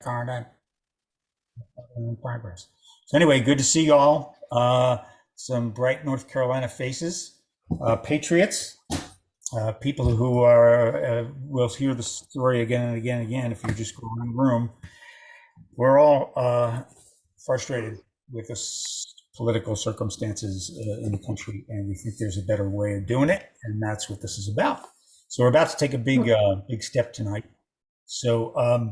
Content in progress. So anyway, good to see y'all. Some bright North Carolina faces, patriots, people who are will hear the story again and again and again if you just go in the room. We're all frustrated with the political circumstances in the country, and we think there's a better way of doing it, and that's what this is about. So we're about to take a big step tonight. So I'm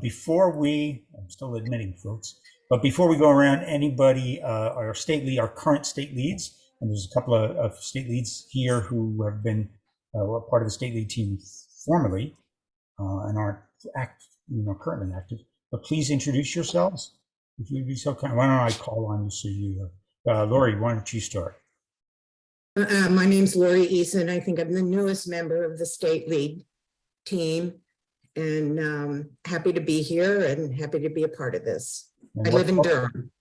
still admitting, folks, but before we go around, anybody, our current state leads, and there's a couple of state leads here who have been part of the state lead team formerly and aren't currently active. But please introduce yourselves. If you'd be so kind, why don't I call on you so you, Lori, why don't you start? My name's Lori Eason. I think I'm the newest member of the state lead team, and happy to be here and happy to be a part of this. I live in Durham.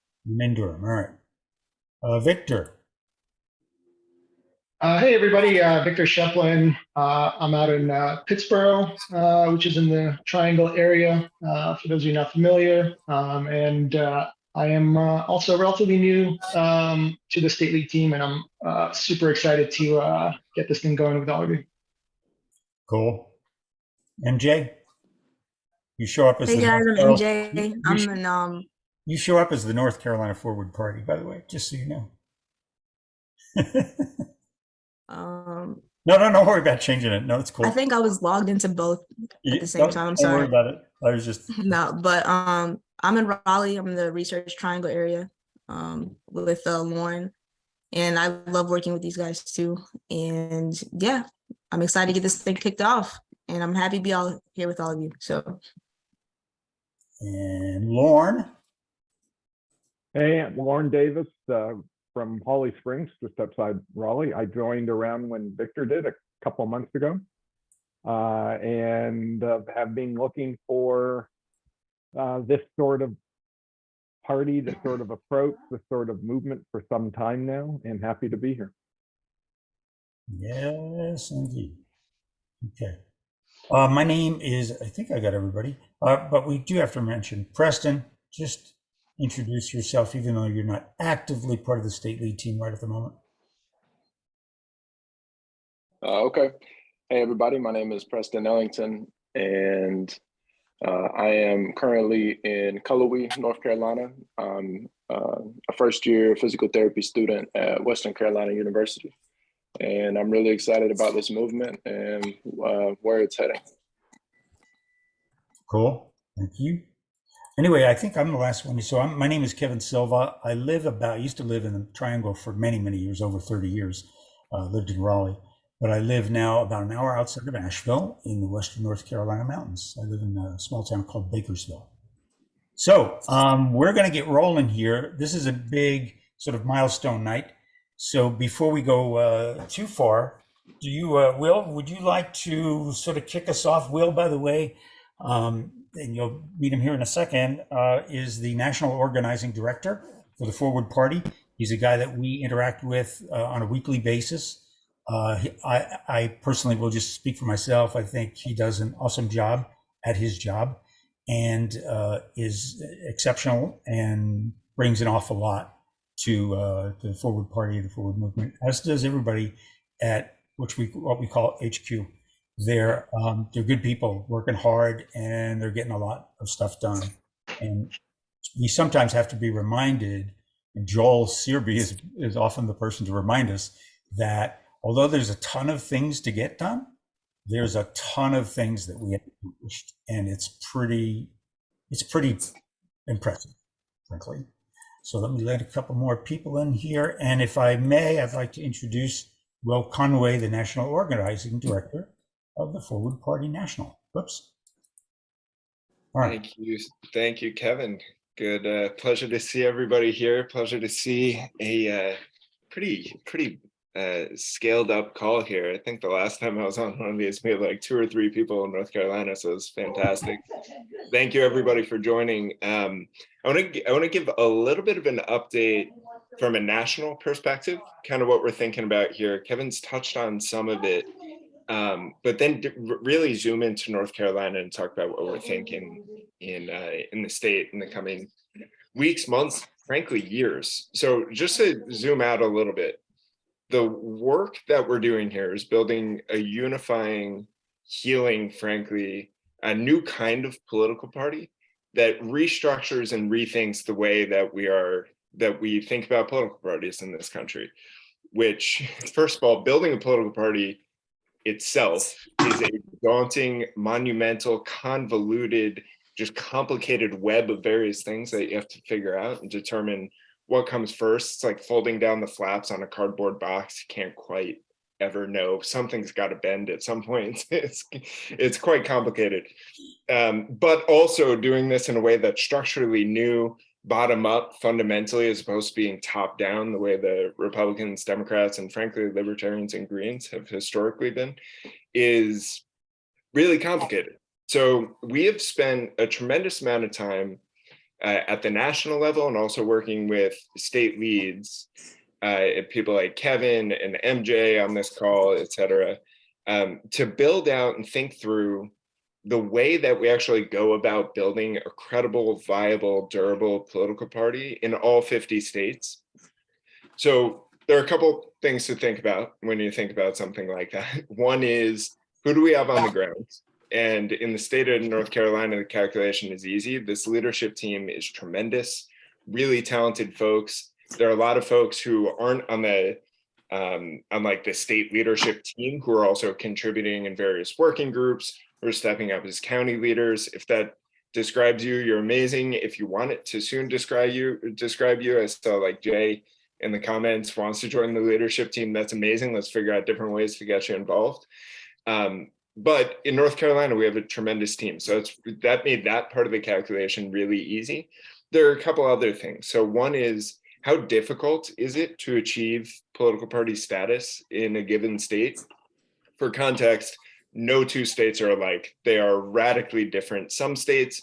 In Durham, all right. Victor. Hey everybody, Victor Sheplin. I'm out in Pittsburgh, which is in the Triangle area, for those of you not familiar. I am also relatively new to the state league team, and I'm super excited to get this thing going with all of you. Cool. MJ? You show up as Hey guys, I'm MJ. You show up as the North Carolina Forward Party, by the way, just so you know. No, don't worry about changing it. No, it's cool. I think I was logged into both at the same time. I'm sorry. Don't worry about it. I was just no, but I'm in Raleigh. I'm in the Research Triangle area with Lauren, and I love working with these guys too. And yeah, I'm excited to get this thing kicked off, and I'm happy to be all here with all of you. So, and Lauren. Hey, I'm Lauren Davis. From Holly Springs, just outside Raleigh. I joined around when Victor did a couple of months ago, and have been looking for this sort of party, this sort of approach, this sort of movement for some time now, and happy to be here. Yes, indeed. Okay. My name is, I think I got everybody, but we do have to mention Preston. Just introduce yourself, even though you're not actively part of the state lead team right at the moment. Okay. Hey, everybody. My name is Preston Ellington, and I am currently in Cullowhee, North Carolina. I'm a first-year physical therapy student at Western Carolina University, and I'm really excited about this movement and where it's heading. Cool. Thank you. Anyway, I think I'm the last one. So my name is Kevin Silva. I used to live in the Triangle for many, many years, over 30 years. Lived in Raleigh, but I live now about an hour outside of Asheville in the Western North Carolina mountains. I live in a small town called Bakersville. So we're going to get rolling here. This is a big sort of milestone night. So before we go too far, do you, Will, would you like to sort of kick us off? Will, by the way, and you'll meet him here in a second, is the National Organizing Director for the Forward Party. He's a guy that we interact with on a weekly basis. I personally will just speak for myself. I think he does an awesome job at his job and is exceptional and brings an awful lot to the Forward Party, the Forward Movement, as does everybody at what we call HQ. They're good people working hard, and they're getting a lot of stuff done. And we sometimes have to be reminded, and Joel Searby is often the person to remind us that although there's a ton of things to get done, there's a ton of things that we have accomplished, and it's pretty impressive, frankly. So let me let a couple more people in here. And if I may, I'd like to introduce Will Conway, the National Organizing Director of the Forward Party National. Whoops. All right. Thank you, Kevin. Good, pleasure to see everybody here. Pleasure to see a pretty scaled up call here. I think the last time I was on one of these, we had like 2 or 3 people in North Carolina, so it's fantastic. Thank you everybody for joining. I want to give a little bit of an update from a national perspective, kind of what we're thinking about here. Kevin's touched on some of it. But then really zoom into North Carolina and talk about what we're thinking in the state in the coming weeks, months, frankly, years. So just to zoom out a little bit, the work that we're doing here is building a unifying, healing, frankly, a new kind of political party that restructures and rethinks the way that we think about political parties in this country. Which, first of all, building a political party itself is a daunting, monumental, convoluted, just complicated web of various things that you have to figure out and determine what comes first. It's like folding down the flaps on a cardboard box. You can't quite ever know. Something's got to bend at some point. It's quite complicated. But also doing this in a way that's structurally new, bottom up fundamentally, as opposed to being top down, the way the Republicans, Democrats, and frankly, Libertarians and Greens have historically been, is really complicated. So we have spent a tremendous amount of time at the national level and also working with state leads, people like Kevin and MJ on this call, et cetera, to build out and think through the way that we actually go about building a credible, viable, durable political party in all 50 states. So there are a couple things to think about when you think about something like that. One is, who do we have on the ground? And in the state of North Carolina, the calculation is easy. This leadership team is tremendous, really talented folks. There are a lot of folks who aren't on the like the state leadership team who are also contributing in various working groups or stepping up as county leaders. If that describes you, you're amazing. If you want it to soon describe you, I saw like Jay in the comments wants to join the leadership team. That's amazing. Let's figure out different ways to get you involved. But in North Carolina, we have a tremendous team. So that made that part of the calculation really easy. There are a couple other things. So one is, how difficult is it to achieve political party status in a given state? For context, no two states are alike. They are radically different. Some states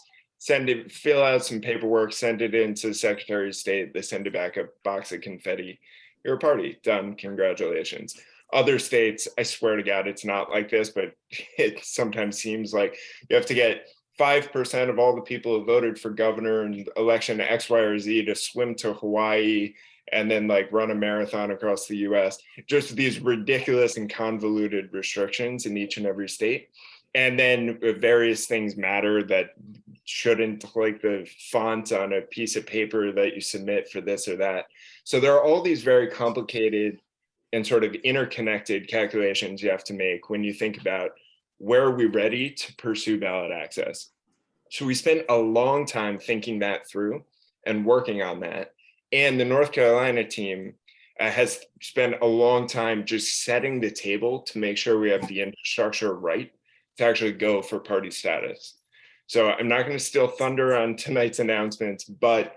fill out some paperwork, send it into the Secretary of State, they send it back a box of confetti. You're a party, done, congratulations. Other states, I swear to God, it's not like this, but it sometimes seems like you have to get 5% of all the people who voted for governor and election X, Y, or Z to swim to Hawaii and then like run a marathon across the US. Just these ridiculous and convoluted restrictions in each and every state. And then various things matter that shouldn't, like the font on a piece of paper that you submit for this or that. So there are all these very complicated and sort of interconnected calculations you have to make when you think about, where are we ready to pursue ballot access? So we spent a long time thinking that through and working on that. And the North Carolina team has spent a long time just setting the table to make sure we have the infrastructure right to actually go for party status. So I'm not going to steal thunder on tonight's announcements, but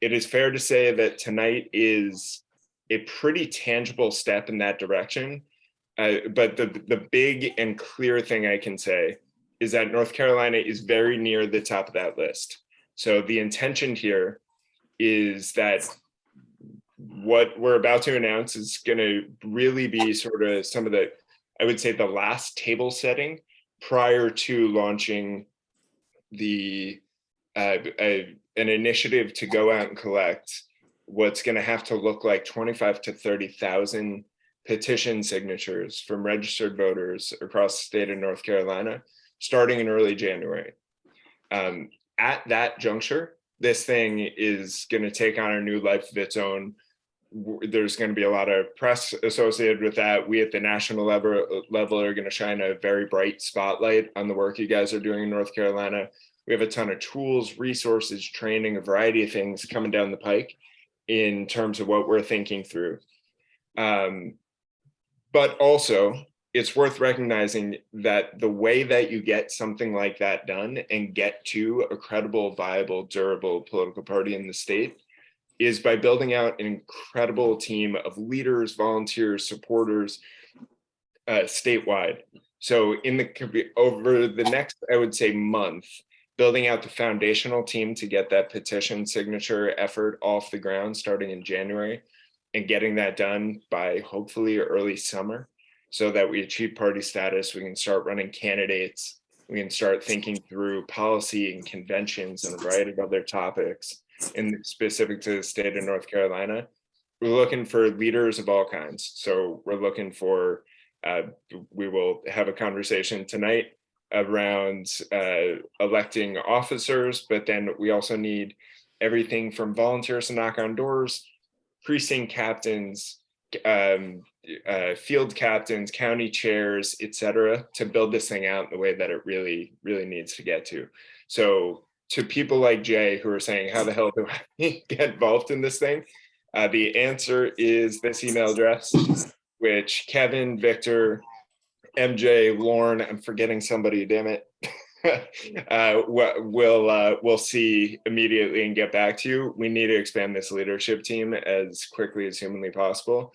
it is fair to say that tonight is a pretty tangible step in that direction. But the big and clear thing I can say is that North Carolina is very near the top of that list. So the intention here is that what we're about to announce is going to really be sort of some of the, I would say, the last table setting prior to launching the an initiative to go out and collect what's going to have to look like 25 to 30,000 petition signatures from registered voters across the state of North Carolina, starting in early January. At that juncture, this thing is going to take on a new life of its own. There's going to be a lot of press associated with that. We at the national level are going to shine a very bright spotlight on the work you guys are doing in North Carolina. We have a ton of tools, resources, training, a variety of things coming down the pike in terms of what we're thinking through. But also, it's worth recognizing that the way that you get something like that done and get to a credible, viable, durable political party in the state is by building out an incredible team of leaders, volunteers, supporters statewide. So over the next, I would say, month, building out the foundational team to get that petition signature effort off the ground starting in January and getting that done by hopefully early summer, so that we achieve party status. We can start running candidates. We can start thinking through policy and conventions and a variety of other topics specific to the state of North Carolina. We're looking for leaders of all kinds. So we're looking for, we will have a conversation tonight around electing officers, but then we also need everything from volunteers to knock on doors, precinct captains, field captains, county chairs, etc., to build this thing out in the way that it really needs to get to. So to people like Jay who are saying, how the hell do I get involved in this thing? The answer is this email address, which Kevin, Victor, MJ, Lauren, I'm forgetting somebody, damn it, we'll see immediately and get back to you. We need to expand this leadership team as quickly as humanly possible.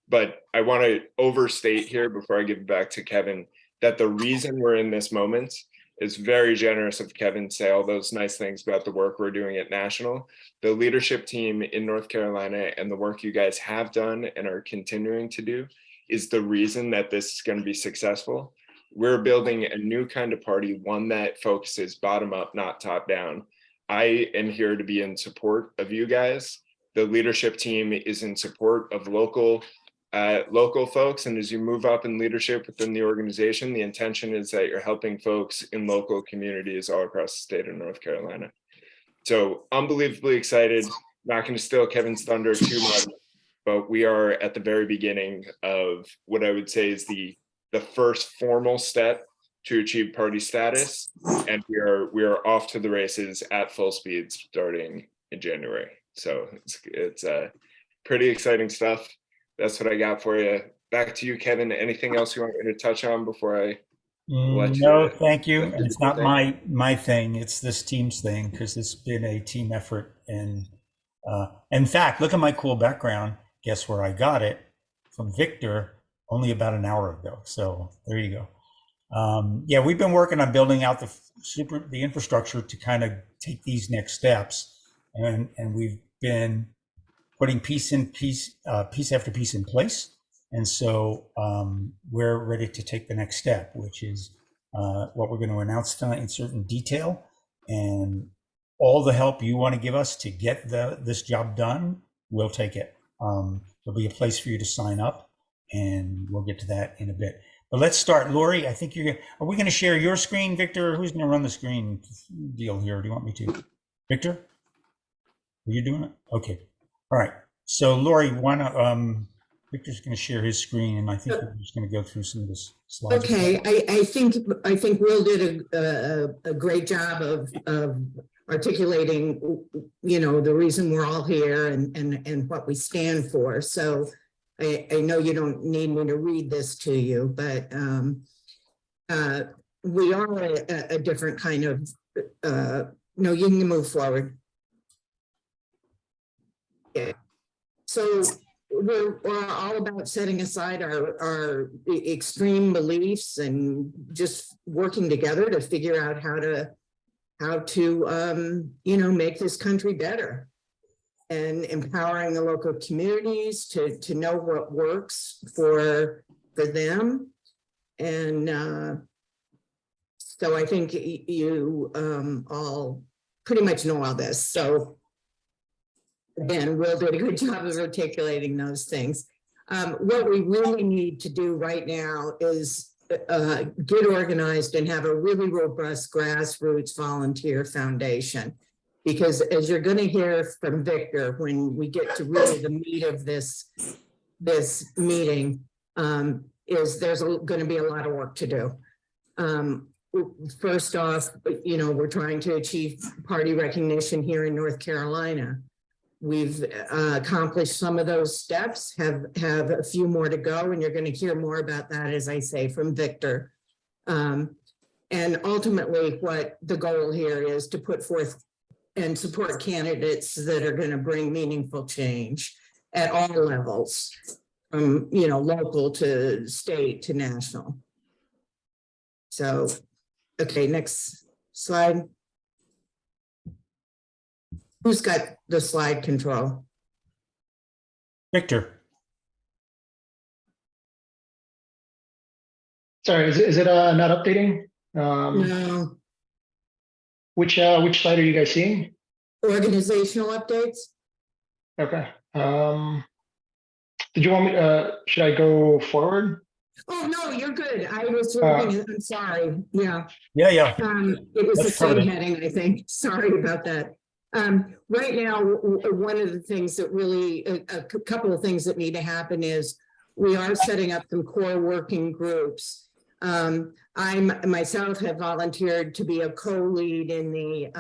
But I want to overstate here before I give it back to Kevin that the reason we're in this moment is very generous of Kevin to say all those nice things about the work we're doing at National. The leadership team in North Carolina and the work you guys have done and are continuing to do is the reason that this is going to be successful. We're building a new kind of party, one that focuses bottom up, not top down. I am here to be in support of you guys. The leadership team is in support of local folks. And as you move up in leadership within the organization, the intention is that you're helping folks in local communities all across the state of North Carolina. So unbelievably excited. Not going to steal Kevin's thunder too much, but we are at the very beginning of what I would say is the first formal step to achieve party status. And we are off to the races at full speed starting in January. So it's pretty exciting stuff. That's what I got for you. Back to you, Kevin. Anything else you want me to touch on before I let you? No, thank you. And it's not my thing. It's this team's thing because it's been a team effort. And in fact, look at my cool background. Guess where I got it? From Victor only about an hour ago. So there you go. Yeah, we've been working on building out the infrastructure to kind of take these next steps. And we've been putting piece after piece in place. And so we're ready to take the next step, which is what we're going to announce tonight in certain detail. And all the help you want to give us to get this job done, we'll take it. There'll be a place for you to sign up, and we'll get to that in a bit. But let's start. Lori, I think are we going to share your screen, Victor? Who's going to run the screen deal here? Do you want me to? Victor? Are you doing it? Okay. All right. So Lori, Victor's going to share his screen, and I think we're just going to go through some of this slides. Okay, I think Will did a great job of articulating, the reason we're all here and what we stand for. So I know you don't need me to read this to you, but we are a different kind of. No, you can move forward. Yeah. So we're all about setting aside our extreme beliefs and just working together to figure out how to make this country better, and empowering the local communities to know what works for them. And so I think you all pretty much know all this. So again, Will did a good job of articulating those things. What we really need to do right now is get organized and have a really robust grassroots volunteer foundation. Because as you're going to hear from Victor, when we get to really the meat of this meeting, there's going to be a lot of work to do. First off, we're trying to achieve party recognition here in North Carolina. We've accomplished some of those steps, have a few more to go, and you're going to hear more about that, as I say, from Victor. And ultimately, what the goal here is to put forth and support candidates that are going to bring meaningful change at all levels, from local to state to national. So, okay, next slide. Who's got the slide control? Victor. Sorry, is it not updating? No, Which slide are you guys seeing? organizational updates? Okay. Did you want me, should I go forward? Oh, no, you're good. I was looking, I'm sorry. Yeah. Yeah. It was the Let's cover same that. heading, I think. Sorry about that. Right now, one of the things that really, a couple of things that need to happen is we are setting up some core working groups. I myself have volunteered to be a co-lead in the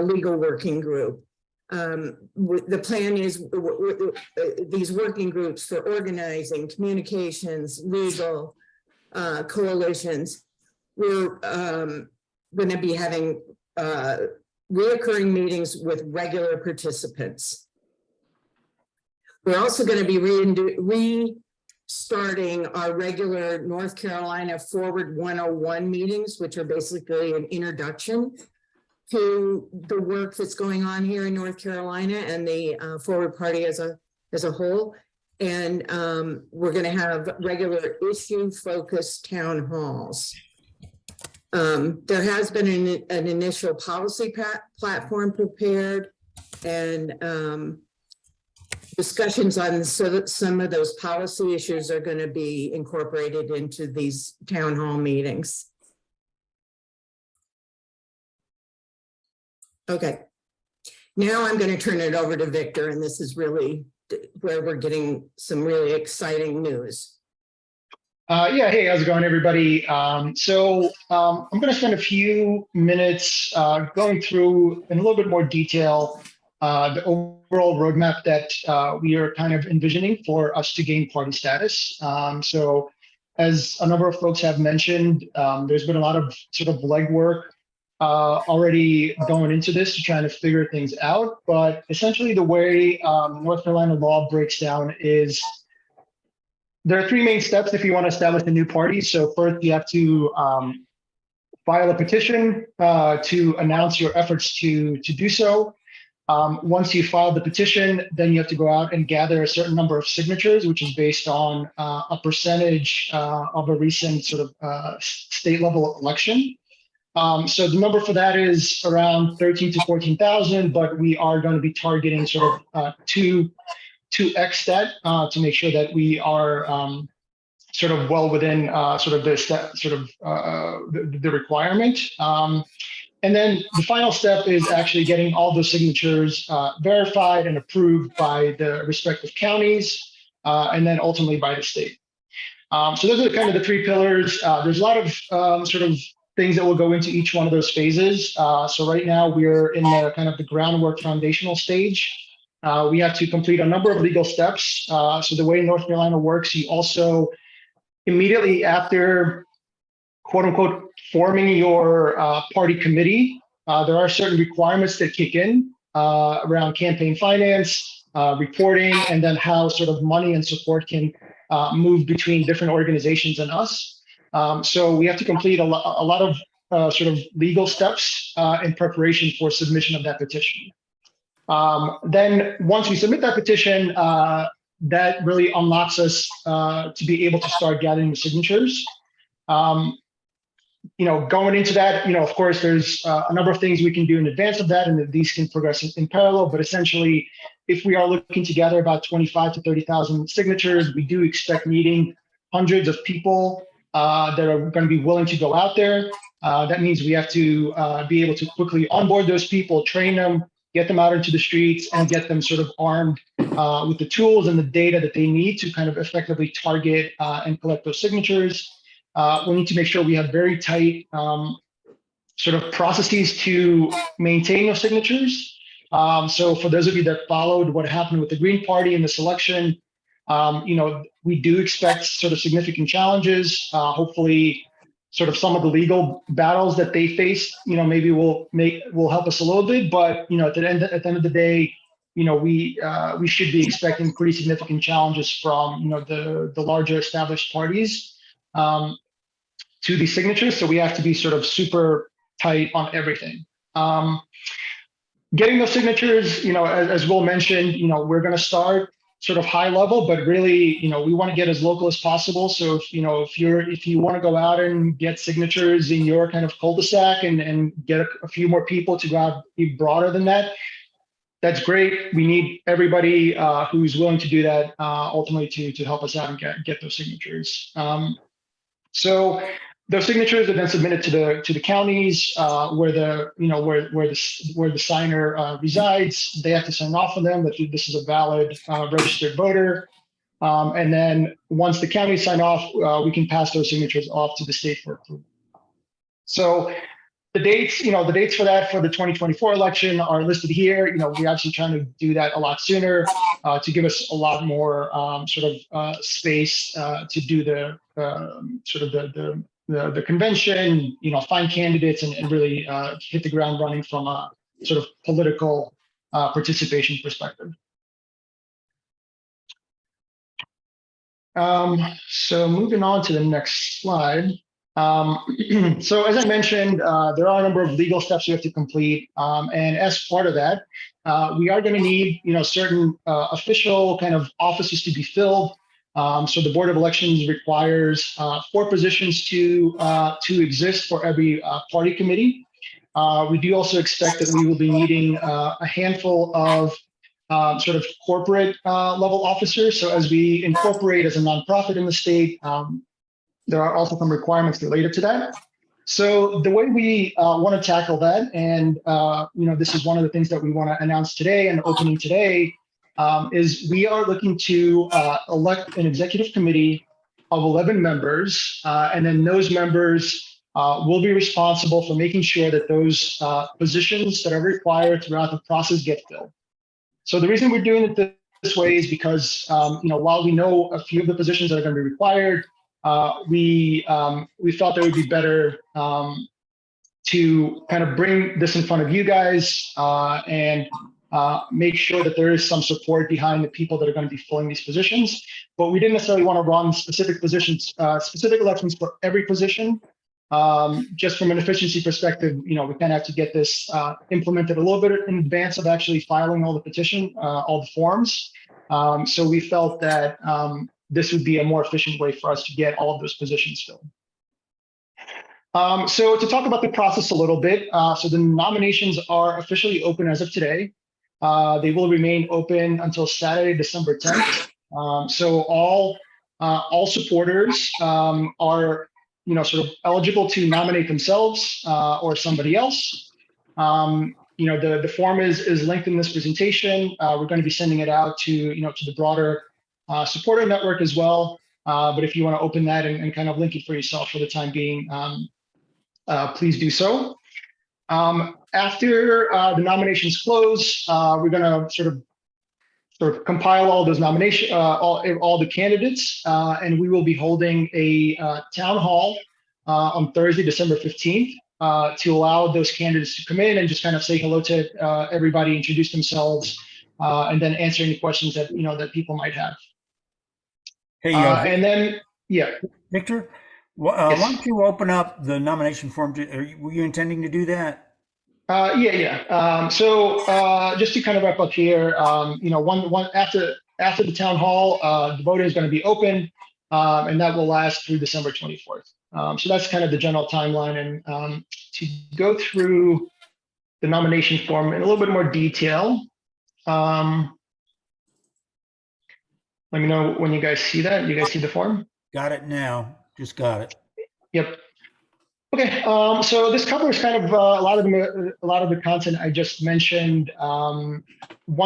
legal working group. The plan is these working groups for organizing, communications, legal, coalitions. We're going to be having reoccurring meetings with regular participants. We're also going to be restarting our regular North Carolina Forward 101 meetings, which are basically an introduction to the work that's going on here in North Carolina and the Forward Party as a whole. And we're going to have regular issue-focused town halls. There has been an initial policy platform prepared, and discussions on some of those policy issues are going to be incorporated into these town hall meetings. Okay, now I'm going to turn it over to Victor, and this is really where we're getting some really exciting news. Yeah, hey, how's it going, everybody? I'm going to spend a few minutes going through in a little bit more detail the overall roadmap that we are kind of envisioning for us to gain party status. So as a number of folks have mentioned, there's been a lot of sort of legwork already going into this to try to figure things out. But essentially the way North Carolina law breaks down is there are three main steps if you want to establish a new party. So first you have to file a petition to announce your efforts to do so. Once you file the petition, then you have to go out and gather a certain number of signatures, which is based on a percentage of a recent sort of state level election. So the number for that is around 13 to 14,000, but we are going to be targeting sort of 2x that to make sure that we are sort of well within sort of the requirement. And then the final step is actually getting all those signatures verified and approved by the respective counties, and then ultimately by the state. So those are kind of the three pillars. There's a lot of sort of things that will go into each one of those phases. So right now we're in the kind of the groundwork foundational stage. We have to complete a number of legal steps. So the way North Carolina works, you also immediately after, quote unquote, forming your party committee, there are certain requirements that kick in around campaign finance, reporting, and then how sort of money and support can move between different organizations and us. So we have to complete a lot of sort of legal steps in preparation for submission of that petition. Then once we submit that petition, that really unlocks us to be able to start gathering the signatures. Going into that, of course, there's a number of things we can do in advance of that, and these can progress in parallel. But essentially, if we are looking to gather about 25 to 30,000 signatures, we do expect needing hundreds of people that are going to be willing to go out there. That means we have to be able to quickly onboard those people, train them, get them out into the streets, and get them sort of armed with the tools and the data that they need to kind of effectively target and collect those signatures. We need to make sure we have very tight sort of processes to maintain those signatures. So for those of you that followed what happened with the Green Party in this election, we do expect sort of significant challenges. Hopefully, sort of some of the legal battles that they face, maybe will help us a little bit. But at the end of the day, we should be expecting pretty significant challenges from the larger established parties to these signatures. So we have to be sort of super tight on everything. Getting those signatures, as Will mentioned, we're going to start sort of high level, but really, we want to get as local as possible. So if you want to go out and get signatures in your kind of cul-de-sac and get a few more people to go out, be broader than that, that's great. We need everybody who's willing to do that ultimately to help us out and get those signatures. So those signatures are then submitted to the counties where the signer resides. They have to sign off on them that this is a valid registered voter. And then once the counties sign off, we can pass those signatures off to the state for approval. So the dates for that for the 2024 election are listed here. We're actually trying to do that a lot sooner to give us a lot more space to do the convention, find candidates and really hit the ground running from a sort of political participation perspective. So moving on to the next slide. So as I mentioned, there are a number of legal steps you have to complete. And as part of that, we are going to need, certain official kind of offices to be filled. So the Board of Elections requires 4 positions to exist for every party committee. We do also expect that we will be needing a handful of sort of corporate level officers. So as we incorporate as a nonprofit in the state, there are also some requirements related to that. So the way we want to tackle that, and this is one of the things that we want to announce today and opening today, is we are looking to elect an executive committee of 11 members, and then those members will be responsible for making sure that those positions that are required throughout the process get filled. So the reason we're doing it this way is because while we know a few of the positions that are going to be required, we thought that it would be better to kind of bring this in front of you guys and make sure that there is some support behind the people that are going to be filling these positions. But we didn't necessarily want to run specific positions, specific elections for every position. Just from an efficiency perspective, we kind of have to get this implemented a little bit in advance of actually filing all the forms. So we felt that this would be a more efficient way for us to get all of those positions filled. So to talk about the process a little bit, so the nominations are officially open as of today. They will remain open until Saturday, December 10th. So all supporters are sort of eligible to nominate themselves or somebody else. The form is linked in this presentation. We're going to be sending it out to the broader supporter network as well. But if you want to open that and kind of link it for yourself for the time being, please do so. After the nominations close, we're going to sort of compile all those nominations, all the candidates, and we will be holding a town hall on Thursday, December 15th, to allow those candidates to come in and just kind of say hello to everybody, introduce themselves, and then answer any questions that that people might have. Hey, and then, yeah. Victor, Yes. why don't you open up the nomination form? Were you intending to do that? Yeah. So just to kind of wrap up here, one after the town hall, the voting is going to be open, and that will last through December 24th. So that's kind of the general timeline. And to go through the nomination form in a little bit more detail, let me know when you guys see that. You guys see the form? Got it now. Just got it. Yep. Okay. So this covers kind of a lot of the content I just mentioned. One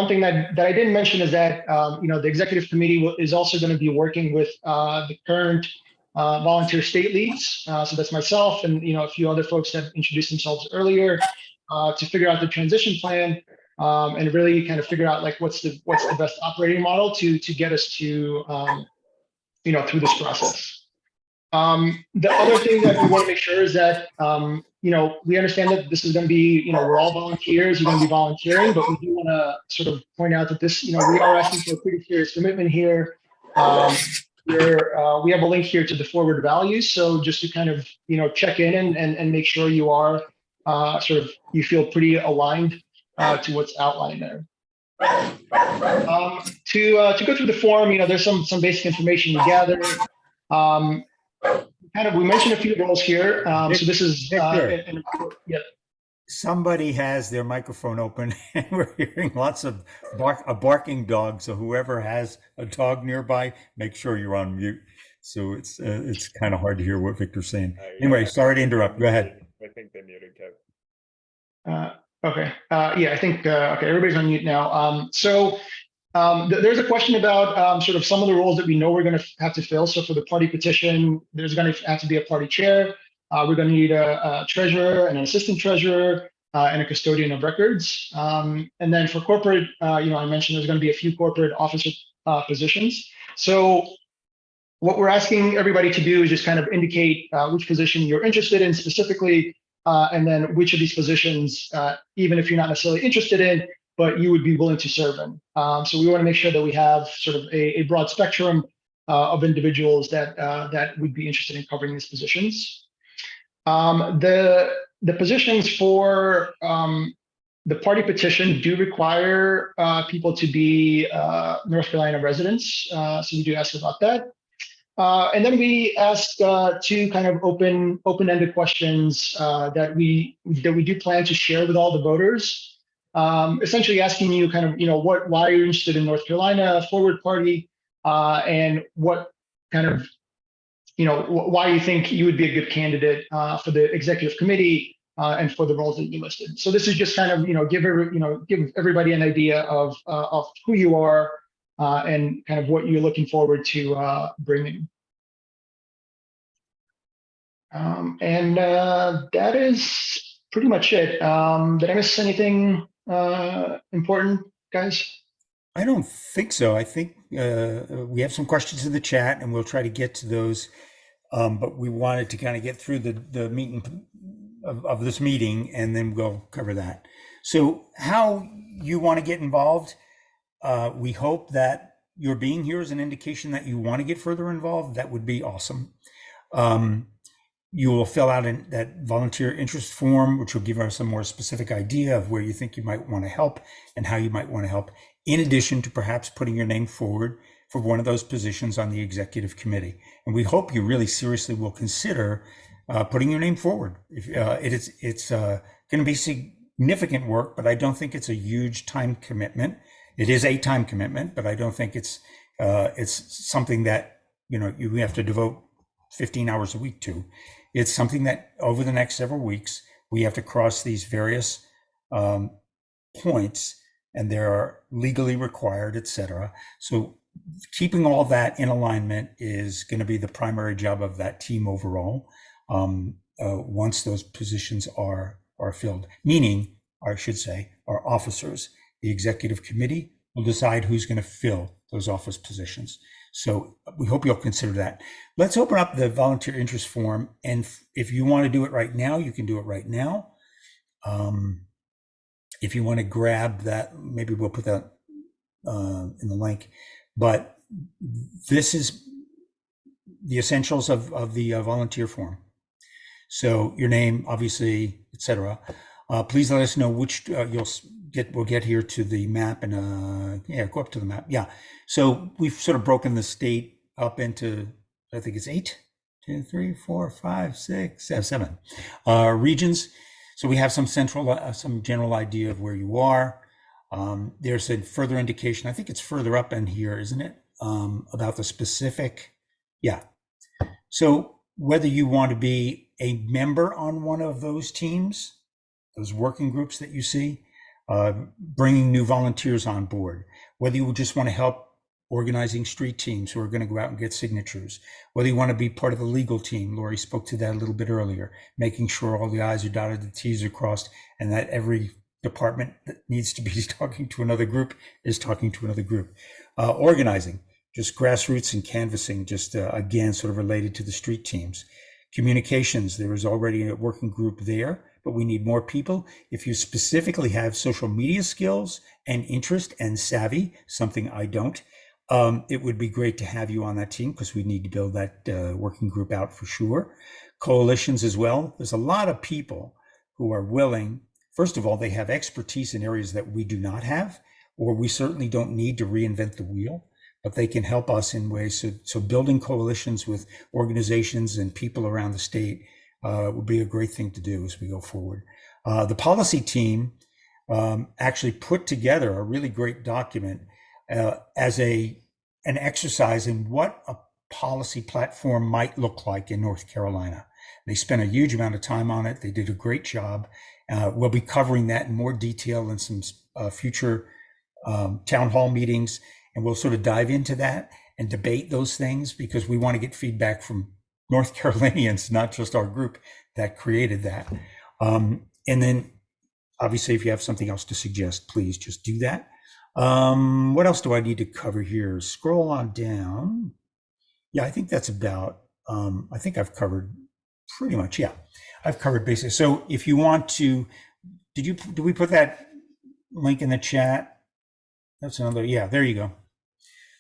thing that I didn't mention is that the executive committee is also going to be working with the current volunteer state leads. So that's myself and a few other folks that introduced themselves earlier to figure out the transition plan. And really kind of figure out like what's the best operating model to get us to through this process. The other thing that we want to make sure is that we understand that this is going to be we're all volunteers, you're going to be volunteering, but we do want to sort of point out that this we are asking for a pretty serious commitment here. We have a link here to the forward values, so just to kind of check in and make sure you are you feel pretty aligned to what's outlined there. To go through the form, there's some basic information you gather. We mentioned a few roles here. So this is Victor. yeah. Somebody has their microphone open and we're hearing lots of a barking dog. So whoever has a dog nearby, make sure you're on mute. So it's kind of hard to hear what Victor's saying. Anyway, sorry to interrupt. Go ahead. I think they muted Kev. Okay. I think okay. Everybody's on mute now. There's a question about sort of some of the roles that we know we're going to have to fill. So for the party petition, there's going to have to be a party chair. We're going to need a treasurer and an assistant treasurer and a custodian of records. And then for corporate, I mentioned there's going to be a few corporate officer positions. So what we're asking everybody to do is just kind of indicate which position you're interested in specifically, and then which of these positions, even if you're not necessarily interested in, but you would be willing to serve in. So we want to make sure that we have sort of a broad spectrum of individuals that would be interested in covering these positions. The positions for the party petition do require people to be North Carolina residents, so we do ask about that. And then we asked two kind of open-ended questions that we do plan to share with all the voters. Essentially asking you kind of, why you're interested in North Carolina Forward Party, and what kind of, why you think you would be a good candidate for the executive committee and for the roles that you listed. So this is just kind of, give everybody an idea of who you are and kind of what you're looking forward to bringing. And that is pretty much it. Did I miss anything important, guys? I don't think so. I think we have some questions in the chat and we'll try to get to those. But we wanted to kind of get through the meeting of this meeting and then we'll cover that. So how you want to get involved, we hope that your being here is an indication that you want to get further involved. That would be awesome. You will fill out that volunteer interest form, which will give us a more specific idea of where you think you might want to help and how you might want to help, in addition to perhaps putting your name forward for one of those positions on the executive committee. And we hope you really seriously will consider putting your name forward. It's going to be significant work, but I don't think it's a huge time commitment. It is a time commitment, but I don't think it's something that you have to devote 15 hours a week to. It's something that over the next several weeks, we have to cross these various points, and they are legally required, etc. So keeping all that in alignment is going to be the primary job of that team overall. Once those positions are filled, meaning, or I should say, our officers, the executive committee will decide who's going to fill those office positions. So we hope you'll consider that. Let's open up the volunteer interest form. And if you want to do it right now, you can do it right now. If you want to grab that, maybe we'll put that in the link. But this is the essentials of the volunteer form. So your name, obviously, etc. Please let us know which we'll get here to the map and go up to the map. Yeah. So we've sort of broken the state up into, I think it's 8, 2, 3, 4, 5, 6, 7 regions. So we have some general idea of where you are. There's a further indication, I think it's further up in here, isn't it? About the specific, yeah. So whether you want to be a member on one of those teams, those working groups that you see, bringing new volunteers on board, whether you just want to help organizing street teams who are going to go out and get signatures, whether you want to be part of the legal team, Lori spoke to that a little bit earlier, making sure all the I's are dotted, the T's are crossed, and that every department that needs to be talking to another group is talking to another group. Organizing, just grassroots and canvassing, just again, sort of related to the street teams. Communications, there is already a working group there, but we need more people. If you specifically have social media skills and interest and savvy, something I don't, it would be great to have you on that team because we need to build that working group out for sure. Coalitions as well. There's a lot of people who are willing. First of all, they have expertise in areas that we do not have. or we certainly don't need to reinvent the wheel, but they can help us in ways. So building coalitions with organizations and people around the state would be a great thing to do as we go forward. The policy team actually put together a really great document as an exercise in what a policy platform might look like in North Carolina. They spent a huge amount of time on it. They did a great job. We'll be covering that in more detail in some future town hall meetings, and we'll sort of dive into that and debate those things, because we want to get feedback from North Carolinians, not just our group that created that. And then obviously, if you have something else to suggest, please just do that. What else do I need to cover here? Scroll on down. Yeah, I think that's about, I think I've covered pretty much. Yeah, I've covered basically. So if you want to, did we put that link in the chat? That's another, yeah, there you go.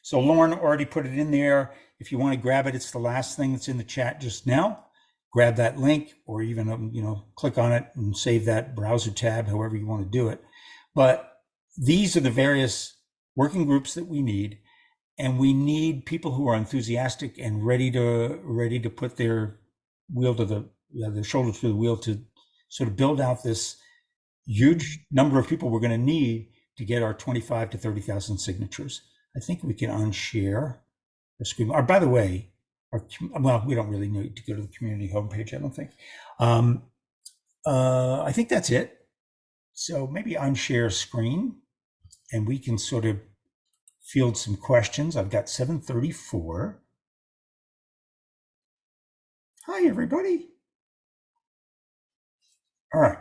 So Lauren already put it in there. If you want to grab it, it's the last thing that's in the chat just now. Grab that link, or even, click on it and save that browser tab, however you want to do it. But these are the various working groups that we need, and we need people who are enthusiastic and ready to put their wheel to their shoulder to the wheel to sort of build out this huge number of people we're going to need to get our 25 to 30,000 signatures. I think we can unshare the screen. Or by the way, well, we don't really need to go to the community homepage, I don't think. I think that's it. So maybe unshare screen, and we can sort of field some questions. I've got 734. Hi, everybody. All right.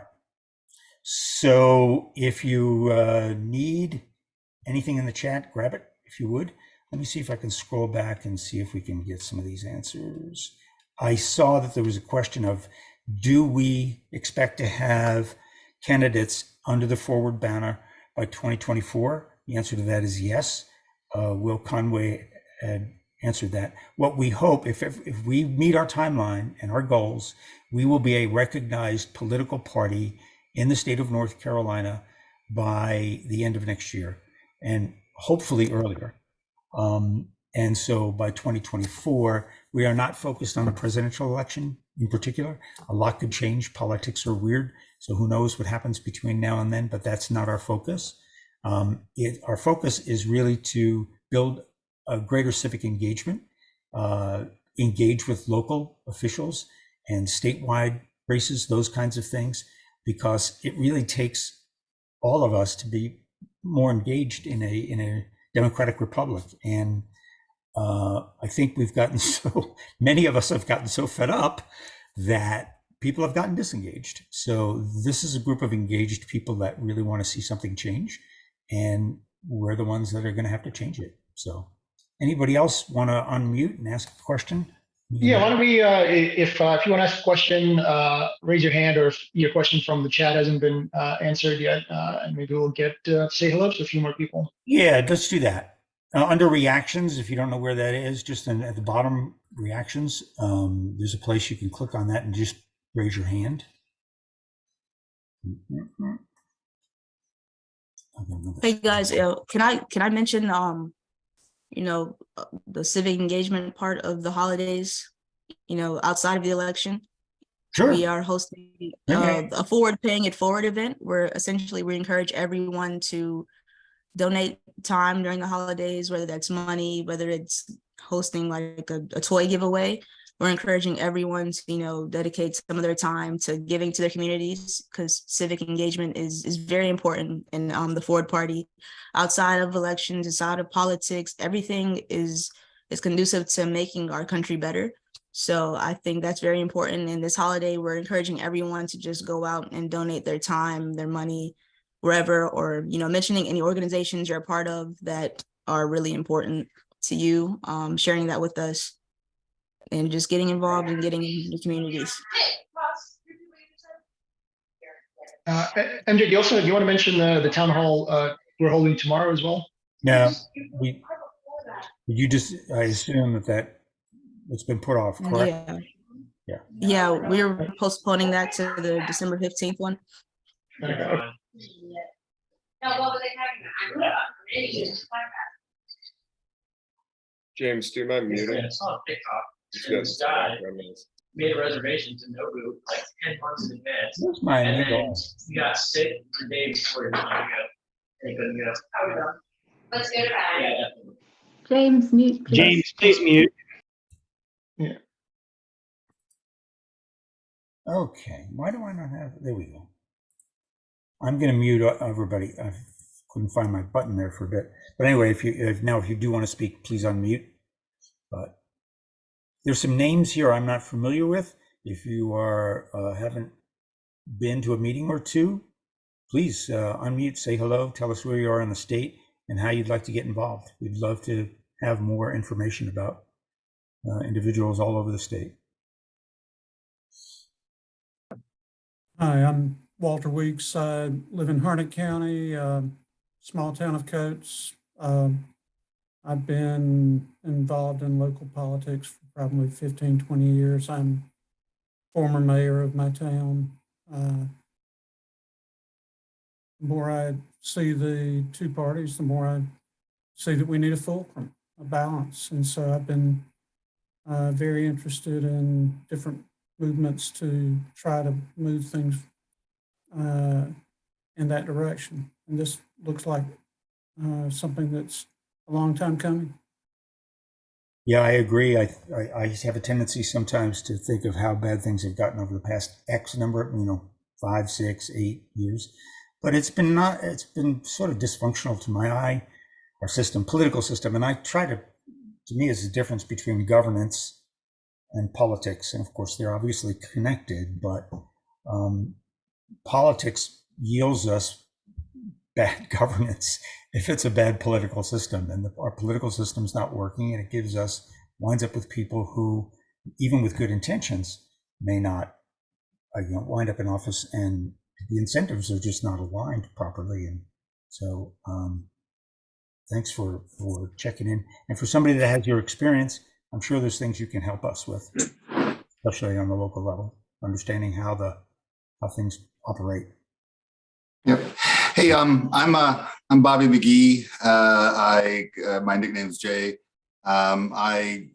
So if you need anything in the chat, grab it if you would. Let me see if I can scroll back and see if we can get some of these answers. I saw that there was a question of, do we expect to have candidates under the Forward banner by 2024? The answer to that is yes. Will Conway had answered that. What we hope, if we meet our timeline and our goals, we will be a recognized political party in the state of North Carolina by the end of next year, and hopefully earlier. And so by 2024, we are not focused on the presidential election in particular. A lot could change. Politics are weird. So who knows what happens between now and then, but that's not our focus. Our focus is really to build a greater civic engagement, engage with local officials and statewide races, those kinds of things, because it really takes all of us to be more engaged in a democratic republic. And I think we've gotten so, many of us have gotten so fed up that people have gotten disengaged. So this is a group of engaged people that really want to see something change, and we're the ones that are going to have to change it. So anybody else want to unmute and ask a question? Yeah, why don't we, if you want to ask a question, raise your hand, or if your question from the chat hasn't been answered yet, and maybe we'll get say hello to a few more people. Yeah, let's do that. Under reactions, if you don't know where that is, just at the bottom, reactions, there's a place you can click on that and just raise your hand. Hey guys, can I mention the civic engagement part of the holidays, outside of the election? Sure. We are hosting a Forward Paying It Forward event, where essentially we encourage everyone to donate time during the holidays, whether that's money, whether it's hosting like a toy giveaway. We're encouraging everyone to, dedicate some of their time to giving to their communities, because civic engagement is very important in the Forward Party. Outside of elections, outside of politics, everything is conducive to making our country better. So I think that's very important. In this holiday, we're encouraging everyone to just go out and donate their time, their money, wherever, or, mentioning any organizations you're a part of that are really important to you, sharing that with us, and just getting involved and getting in the communities. MJ, do you want to mention the town hall we're holding tomorrow as well? No, I assume that it's been put off, correct? Yeah, we're postponing that to the December 15th one. James, do you mind muting? It's not kickoff. It's good. This guy made a reservation to Nobu like 10 months in advance. Where's my And then amigo? he got sick the day before he was gonna go. And he couldn't go. Let's go to bed. Yeah, definitely. James, mute, please. James, please mute. Okay, why do I not have, there we go. I'm gonna mute everybody. I couldn't find my button there for a bit. But anyway, if you do want to speak, please unmute. But there's some names here I'm not familiar with. If you are haven't been to a meeting or two, please unmute, say hello, tell us where you are in the state and how you'd like to get involved. We'd love to have more information about individuals all over the state. Hi, I'm Walter Weeks. I live in Harnett County, small town of Coates. I've been involved in local politics for probably 15, 20 years. I'm former mayor of my town. The more I see the two parties, the more I see that we need a fulcrum, a balance. And so I've been very interested in different movements to try to move things in that direction. And this looks like something that's a long time coming. Yeah, I agree. I have a tendency sometimes to think of how bad things have gotten over the past X number, 5, 6, 8 years. But it's been sort of dysfunctional to my eye, our system, political system. And I try to me, it's the difference between governance and politics. And of course, they're obviously connected, but politics yields us bad governance if it's a bad political system, and our political system's not working, and it winds up with people who, even with good intentions, may not wind up in office, and the incentives are just not aligned properly. And so thanks for checking in. And for somebody that has your experience, I'm sure there's things you can help us with, especially on the local level, understanding how things operate. Yep. Hey, I'm Bobby McGee. My nickname is Jay. I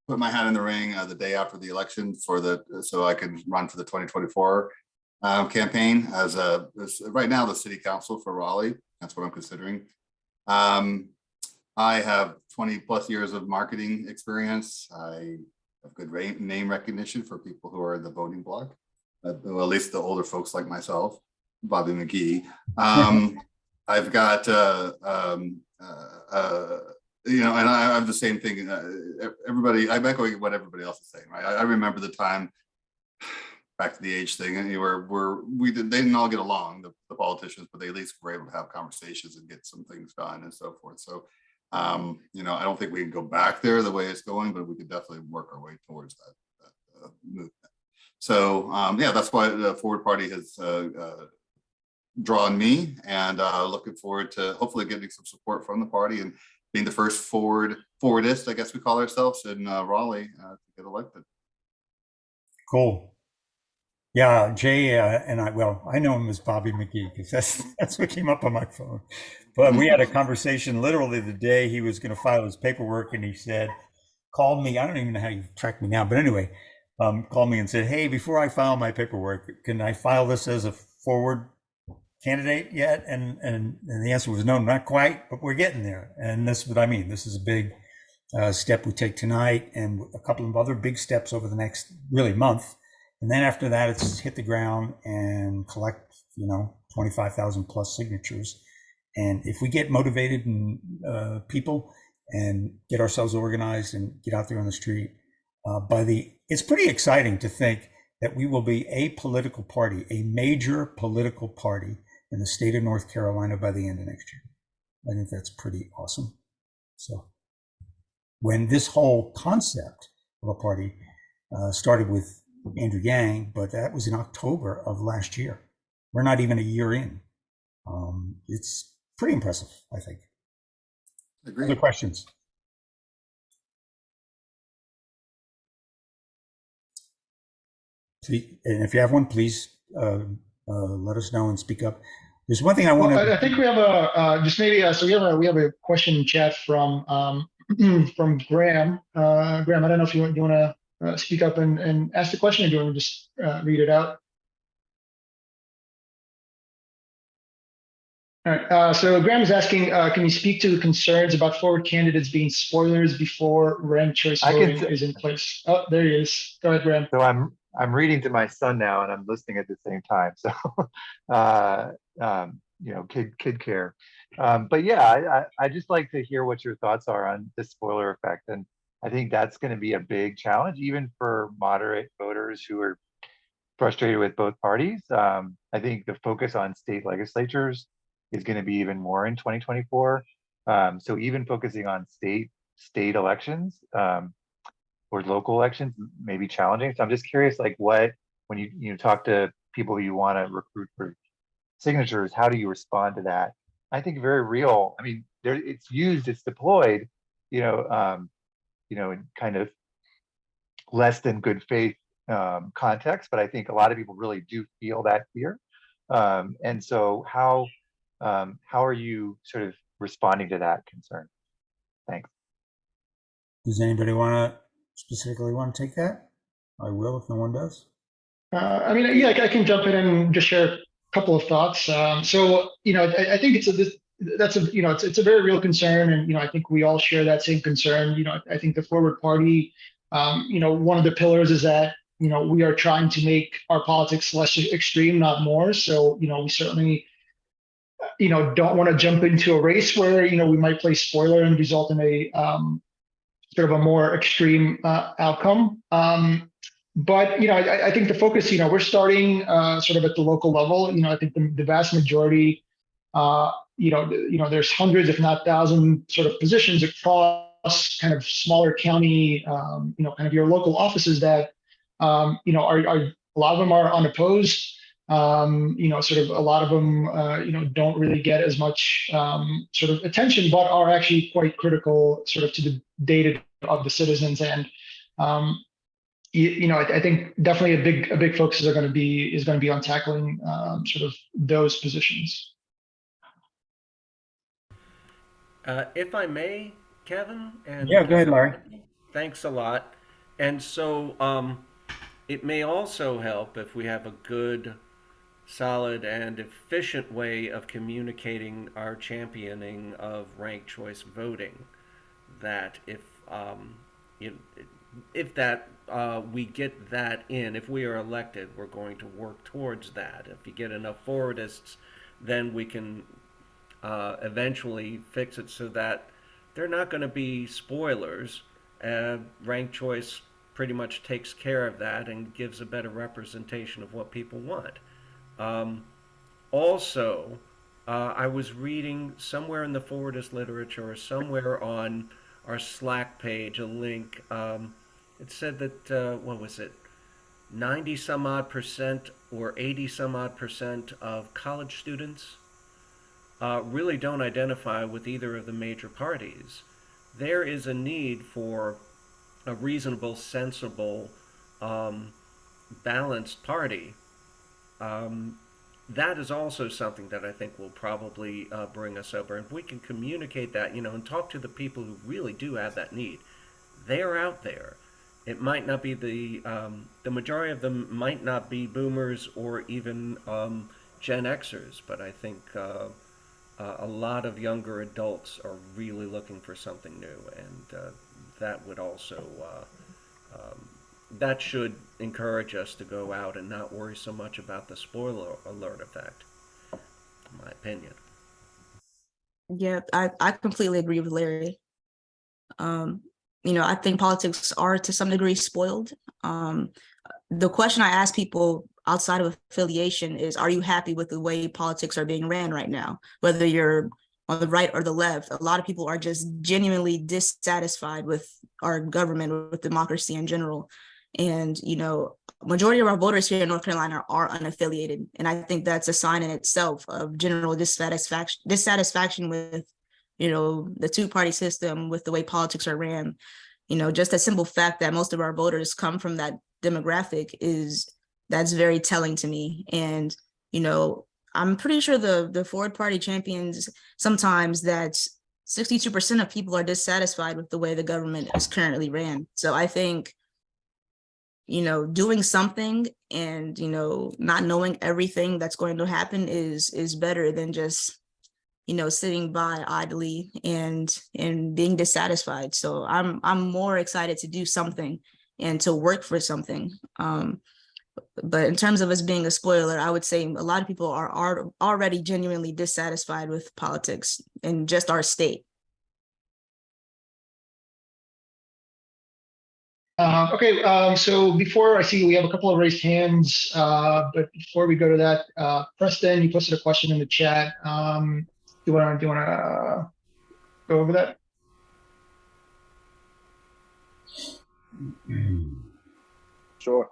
put my hat in the ring the day after the election so I could run for the 2024 campaign as right now the city council for Raleigh. That's what I'm considering. I have 20 plus years of marketing experience. I have good name recognition for people who are in the voting block, well, at least the older folks like myself. Bobby McGee. I've got, and I have the same thing. Everybody, I'm echoing what everybody else is saying, right? I remember the time, back to the age thing, and they didn't all get along, the politicians, but they at least were able to have conversations and get some things done and so forth. So, I don't think we can go back there the way it's going, but we could definitely work our way towards that movement. So, that's why the Forward Party has drawn me, and looking forward to hopefully getting some support from the party and being the first forwardist, I guess we call ourselves, in Raleigh to get elected. Cool. Yeah, Jay and I know him as Bobby McGee because that's what came up on my phone. But we had a conversation literally the day he was going to file his paperwork, and he said, called me. I don't even know how you track me now, but anyway, called me and said, "Hey, before I file my paperwork, can I file this as a forward candidate yet?" And the answer was no, not quite, but we're getting there. And that's what I mean. This is a big step we take tonight, and a couple of other big steps over the next really month. And then after that, it's hit the ground and collect, 25,000 plus signatures. And if we get motivated and people and get ourselves organized and get out there on the street, it's pretty exciting to think that we will be a political party, a major political party in the state of North Carolina by the end of next year. I think that's pretty awesome. So when this whole concept of a party started with Andrew Yang, but that was in October of last year. We're not even a year in. It's pretty impressive, I think. Agreed. Other questions? Please, and if you have one, please let us know and speak up. There's one thing I want Well, to. I think we have just maybe so we have a question in chat from from Graham. Graham, I don't know if you want to speak up and ask the question, or do you want to just read it out? All right. So Graham is asking, can you speak to the concerns about forward candidates being spoilers before ranked choice voting is in place? Oh, there he is. Go ahead, Graham. So I'm reading to my son now, and I'm listening at the same time. So, kid care. But yeah, I just like to hear what your thoughts are on the spoiler effect, and I think that's going to be a big challenge, even for moderate voters who are frustrated with both parties. I think the focus on state legislatures is going to be even more in 2024. So even focusing on state elections or local elections may be challenging. So I'm just curious, like when you talk to people you want to recruit for signatures, how do you respond to that? I think very real. I mean, it's deployed, in kind of less than good faith context, but I think a lot of people really do feel that fear. And so how are you sort of responding to that concern? Thanks. Does anybody specifically want to take that? I will if no one does. I mean, yeah, I can jump in and just share a couple of thoughts. So, I think it's a very real concern, and I think we all share that same concern. I think the Forward Party, one of the pillars is that we are trying to make our politics less extreme, not more. So, we certainly don't want to jump into a race where we might play spoiler and result in a sort of a more extreme outcome. But I think the focus, we're starting sort of at the local level. I think the vast majority, there's hundreds, if not thousands, sort of positions across kind of smaller county, kind of your local offices that, are a lot of them are unopposed. Sort of a lot of them, don't really get as much sort of attention, but are actually quite critical sort of to the data of the citizens. And I think definitely a big focus is going to be on tackling sort of those positions. If I may, Kevin, and yeah, go ahead, Larry. Thanks a lot. And so it may also help if we have a good, solid, and efficient way of communicating our championing of ranked choice voting. That if we get that in, if we are elected, we're going to work towards that. If you get enough forwardists, then we can eventually fix it so that they're not going to be spoilers. Ranked choice pretty much takes care of that and gives a better representation of what people want. Also, I was reading somewhere in the forwardist literature or somewhere on our Slack page a link. It said that, 90 some odd percent or 80 some odd percent of college students really don't identify with either of the major parties. There is a need for a reasonable, sensible, balanced party. That is also something that I think will probably bring us over. If we can communicate that, and talk to the people who really do have that need, they are out there. It might not be the majority of them might not be boomers or even Gen Xers, but I think a lot of younger adults are really looking for something new, and that would also that should encourage us to go out and not worry so much about the spoiler alert effect, in my opinion. Yeah, I completely agree with Larry. I think politics are to some degree spoiled. The question I ask people outside of affiliation is, are you happy with the way politics are being ran right now? Whether you're on the right or the left, a lot of people are just genuinely dissatisfied with our government, with democracy in general. And, majority of our voters here in North Carolina are unaffiliated. And I think that's a sign in itself of general dissatisfaction with, the two-party system, with the way politics are ran. Just a simple fact that most of our voters come from that demographic that's very telling to me. And, I'm pretty sure the Forward Party champions sometimes that 62% of people are dissatisfied with the way the government is currently ran. So I think, doing something and, not knowing everything that's going to happen is better than just, sitting by idly and being dissatisfied. So I'm more excited to do something and to work for something. But in terms of us being a spoiler, I would say a lot of people are already genuinely dissatisfied with politics in just our state. Okay, so before I see we have a couple of raised hands, but before we go to that, Preston, you posted a question in the chat. Do you want to go over that? Sure.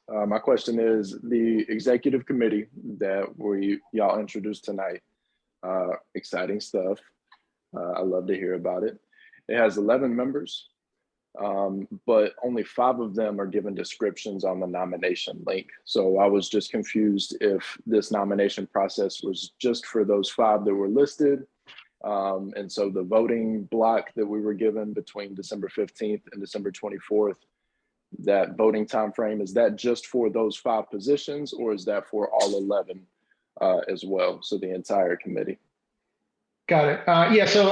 My question is the executive committee that y'all introduced tonight. Exciting stuff. I love to hear about it. It has 11 members, but only 5 of them are given descriptions on the nomination link. So I was just confused if this nomination process was just for those 5 that were listed. And so the voting block that we were given between December 15th and December 24th, that voting time frame, is that just for those 5 positions, or is that for all 11 as well? So the entire committee. Got it. Yeah, so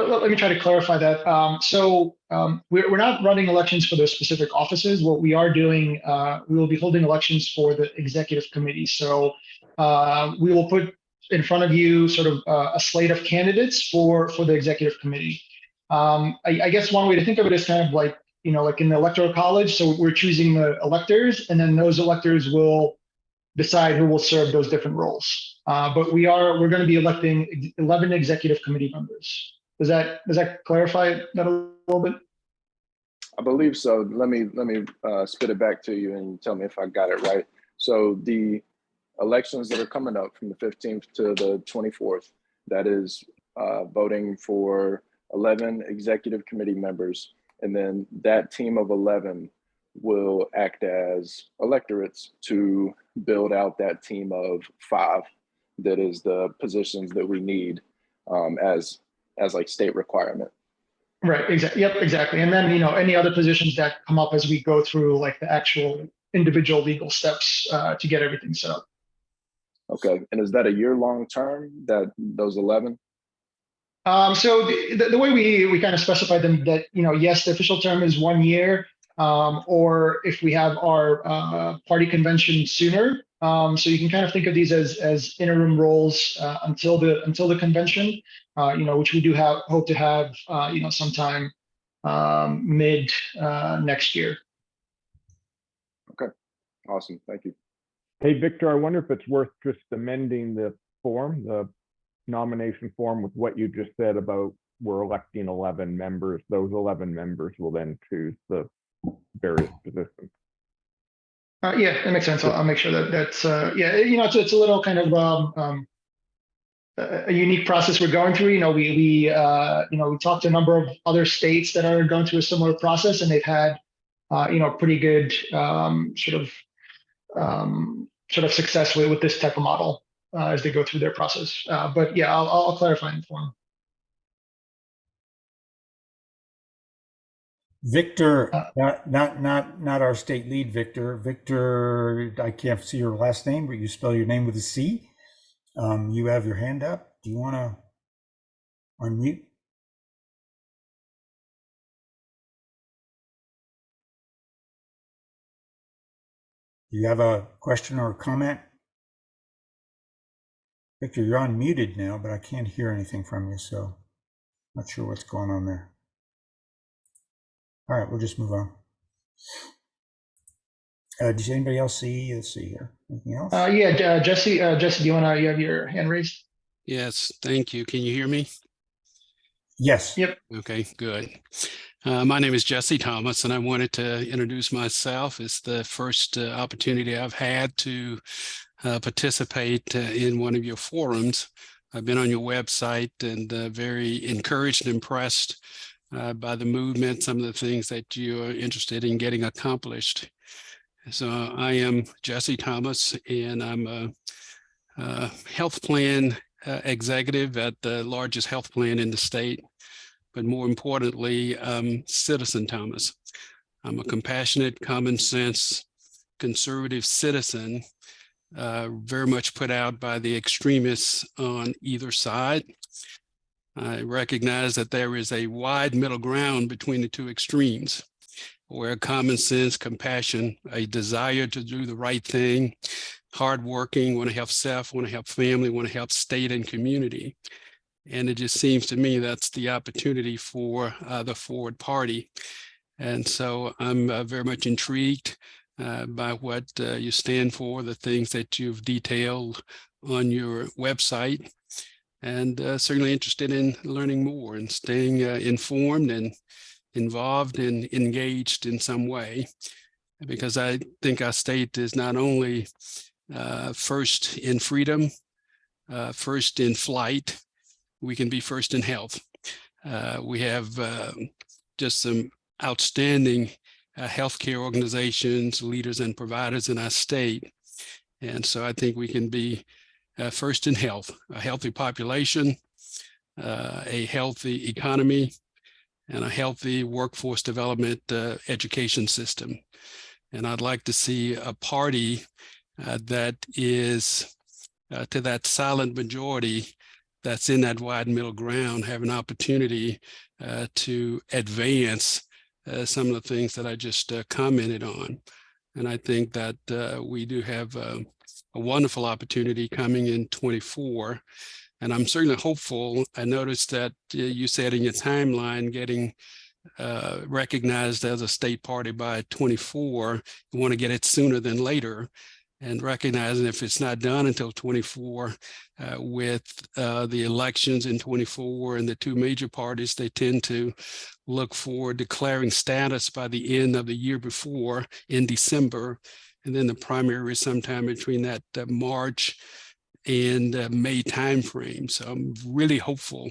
let me try to clarify that. We're not running elections for those specific offices. What we are doing, we will be holding elections for the executive committee. So we will put in front of you sort of a slate of candidates for the executive committee. I guess one way to think of it is kind of like, like in the electoral college. So we're choosing the electors, and then those electors will decide who will serve those different roles. But we're going to be electing 11 executive committee members. Does that clarify that a little bit? I believe so. Let me spit it back to you and tell me if I got it right. So the elections that are coming up from the 15th to the 24th, that is voting for 11 executive committee members. And then that team of 11 will act as electorates to build out that team of 5 that is the positions that we need as like state requirement. Right, exactly. Yep, exactly. And then, any other positions that come up as we go through like the actual individual legal steps to get everything set up. Okay, and is that a year-long term, that those 11? So the way we kind of specify them that, yes, the official term is 1 year, or if we have our party convention sooner. So you can kind of think of these as interim roles until the convention, which we do hope to have, sometime mid next year. Okay, awesome, thank you. Hey, Victor, I wonder if it's worth just amending the form, the nomination form, with what you just said about we're electing 11 members. Those 11 members will then choose the various positions. Yeah, that makes sense. I'll make sure that's yeah. It's a little kind of a unique process we're going through. We talked to a number of other states that are going through a similar process, and they've had pretty good sort of success with this type of model as they go through their process. But yeah, I'll clarify in the form. Victor, not our state lead, Victor. Victor, I can't see your last name, but you spell your name with a C. You have your hand up. Do you want to unmute? Do you have a question or a comment? Victor, you're unmuted now, but I can't hear anything from you, so not sure what's going on there. All right, we'll just move on. Does anybody else see? Let's see here. Anything else? Yeah, Jesse, do you have your hand raised? Yes, thank you. Can you hear me? Yes. Yep. Okay, good. My name is Jesse Thomas, and I wanted to introduce myself. It's the first opportunity I've had to participate in one of your forums. I've been on your website and very encouraged and impressed by the movement, some of the things that you are interested in getting accomplished. So I am Jesse Thomas, and I'm health plan executive at the largest health plan in the state, but more importantly, citizen Thomas. I'm a compassionate, common sense, conservative citizen, very much put out by the extremists on either side. I recognize that there is a wide middle ground between the two extremes, where common sense, compassion, a desire to do the right thing, hardworking, want to help self, want to help family, want to help state and community. And it just seems to me that's the opportunity for the Forward Party. And so I'm very much intrigued by what you stand for, the things that you've detailed on your website, and certainly interested in learning more and staying informed and involved and engaged in some way, because I think our state is not only first in freedom, first in flight, we can be first in health. We have just some outstanding healthcare organizations, leaders, and providers in our state. And so I think we can be first in health, a healthy population, a healthy economy, and a healthy workforce development education system. And I'd like to see a party that is to that silent majority that's in that wide middle ground have an opportunity to advance some of the things that I just commented on. And I think that we do have a wonderful opportunity coming in 24. And I'm certainly hopeful. I noticed that you said in your timeline, getting recognized as a state party by 24, you want to get it sooner than later. And recognizing if it's not done until 24, with the elections in 24 and the two major parties, they tend to look for declaring status by the end of the year before in December. And then the primary is sometime between that March and May timeframe. So I'm really hopeful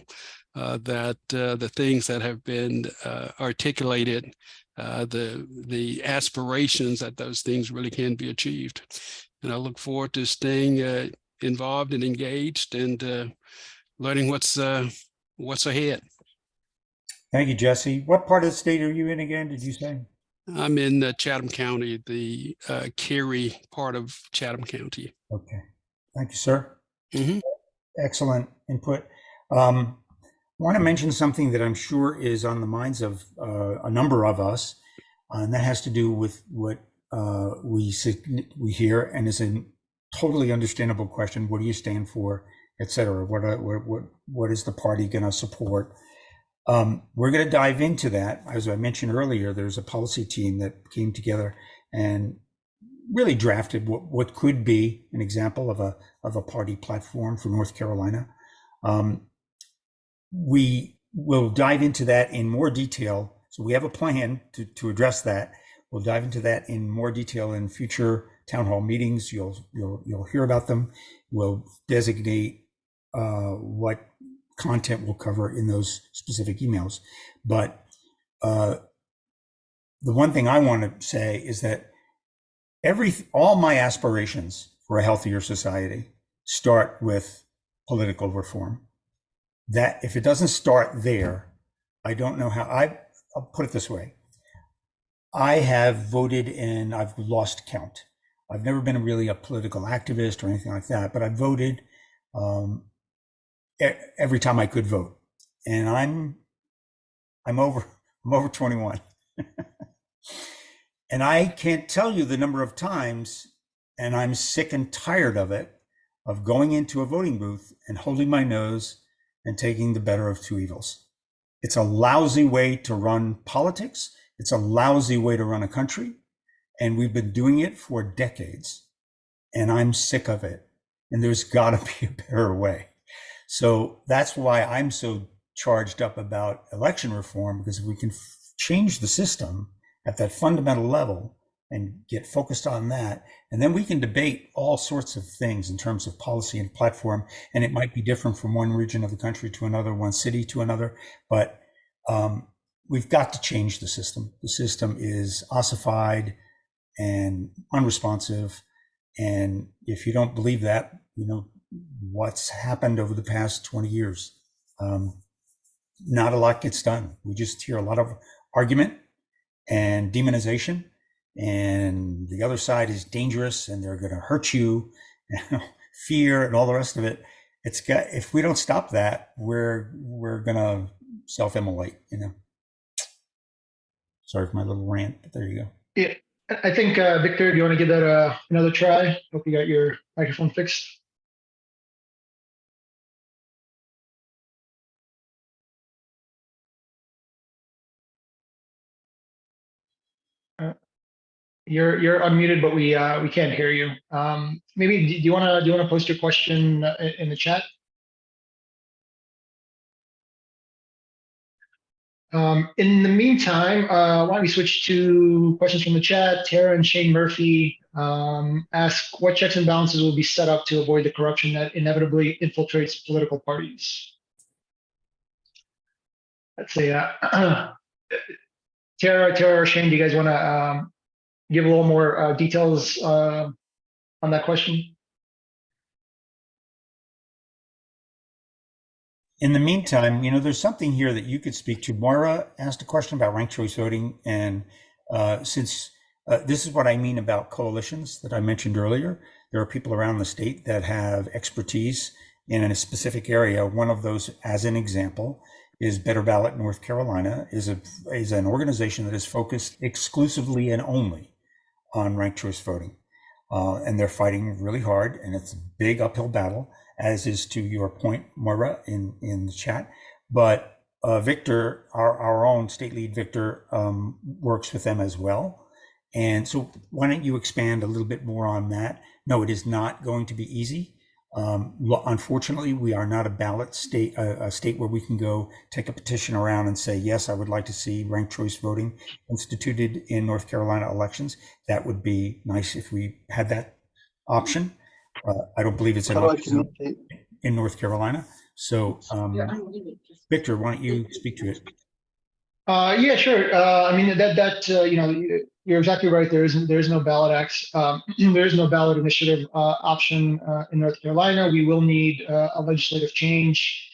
that the things that have been articulated, the aspirations that those things really can be achieved. And I look forward to staying involved and engaged and learning what's ahead. Thank you, Jesse. What part of the state are you in again, did you say? I'm in Chatham County, the Cary part of Chatham County. Okay. Thank you, sir. Mm-hmm. Excellent input. I want to mention something that I'm sure is on the minds of a number of us, and that has to do with what we hear, and is a totally understandable question. What do you stand for, et cetera? What is the party going to support? We're going to dive into that. As I mentioned earlier, there's a policy team that came together and really drafted what could be an example of a party platform for North Carolina. We will dive into that in more detail. So we have a plan to address that. We'll dive into that in more detail in future town hall meetings. You'll hear about them. We'll designate what content we'll cover in those specific emails. But the one thing I want to say is that all my aspirations for a healthier society start with political reform. That if it doesn't start there, I don't know how. I'll put it this way. I have voted and I've lost count. I've never been really a political activist or anything like that, but I voted every time I could vote, and I'm over 21, and I can't tell you the number of times, and I'm sick and tired of it, of going into a voting booth and holding my nose and taking the better of two evils. It's a lousy way to run politics. It's a lousy way to run a country. And we've been doing it for decades. And I'm sick of it. And there's got to be a better way. So that's why I'm so charged up about election reform, because if we can change the system at that fundamental level and get focused on that, and then we can debate all sorts of things in terms of policy and platform. And it might be different from one region of the country to another, one city to another, but we've got to change the system. The system is ossified and unresponsive. And if you don't believe that, what's happened over the past 20 years. Not a lot gets done. We just hear a lot of argument and demonization, and the other side is dangerous and they're going to hurt you, fear and all the rest of it. If we don't stop that, we're going to self-immolate, Sorry for my little rant, but there you go. Yeah, I think, Victor, do you want to give that another try? Hope you got your microphone fixed. You're unmuted, but we can't hear you. Maybe do you want to post your question in the chat? In the meantime, why don't we switch to questions from the chat? Tara and Shane Murphy ask what checks and balances will be set up to avoid the corruption that inevitably infiltrates political parties. Let's say, Tara or Shane, do you guys want to give a little more details on that question? In the meantime, there's something here that you could speak to. Moira asked a question about ranked choice voting. And since this is what I mean about coalitions that I mentioned earlier, there are people around the state that have expertise in a specific area. One of those, as an example, is Better Ballot North Carolina, is an organization that is focused exclusively and only on ranked choice voting. And they're fighting really hard, and it's a big uphill battle, as is, to your point, Moira, in the chat. But Victor, our own state lead Victor, works with them as well. And so why don't you expand a little bit more on that? No, it is not going to be easy. Unfortunately, we are not a ballot state, a state where we can go take a petition around and say, yes, I would like to see ranked choice voting instituted in North Carolina elections. That would be nice if we had that option. I don't believe it's an option in North Carolina. So, Victor, why don't you speak to it? Yeah, sure. I mean, you're exactly right. There is no ballot acts. There is no ballot initiative option in North Carolina. We will need a legislative change.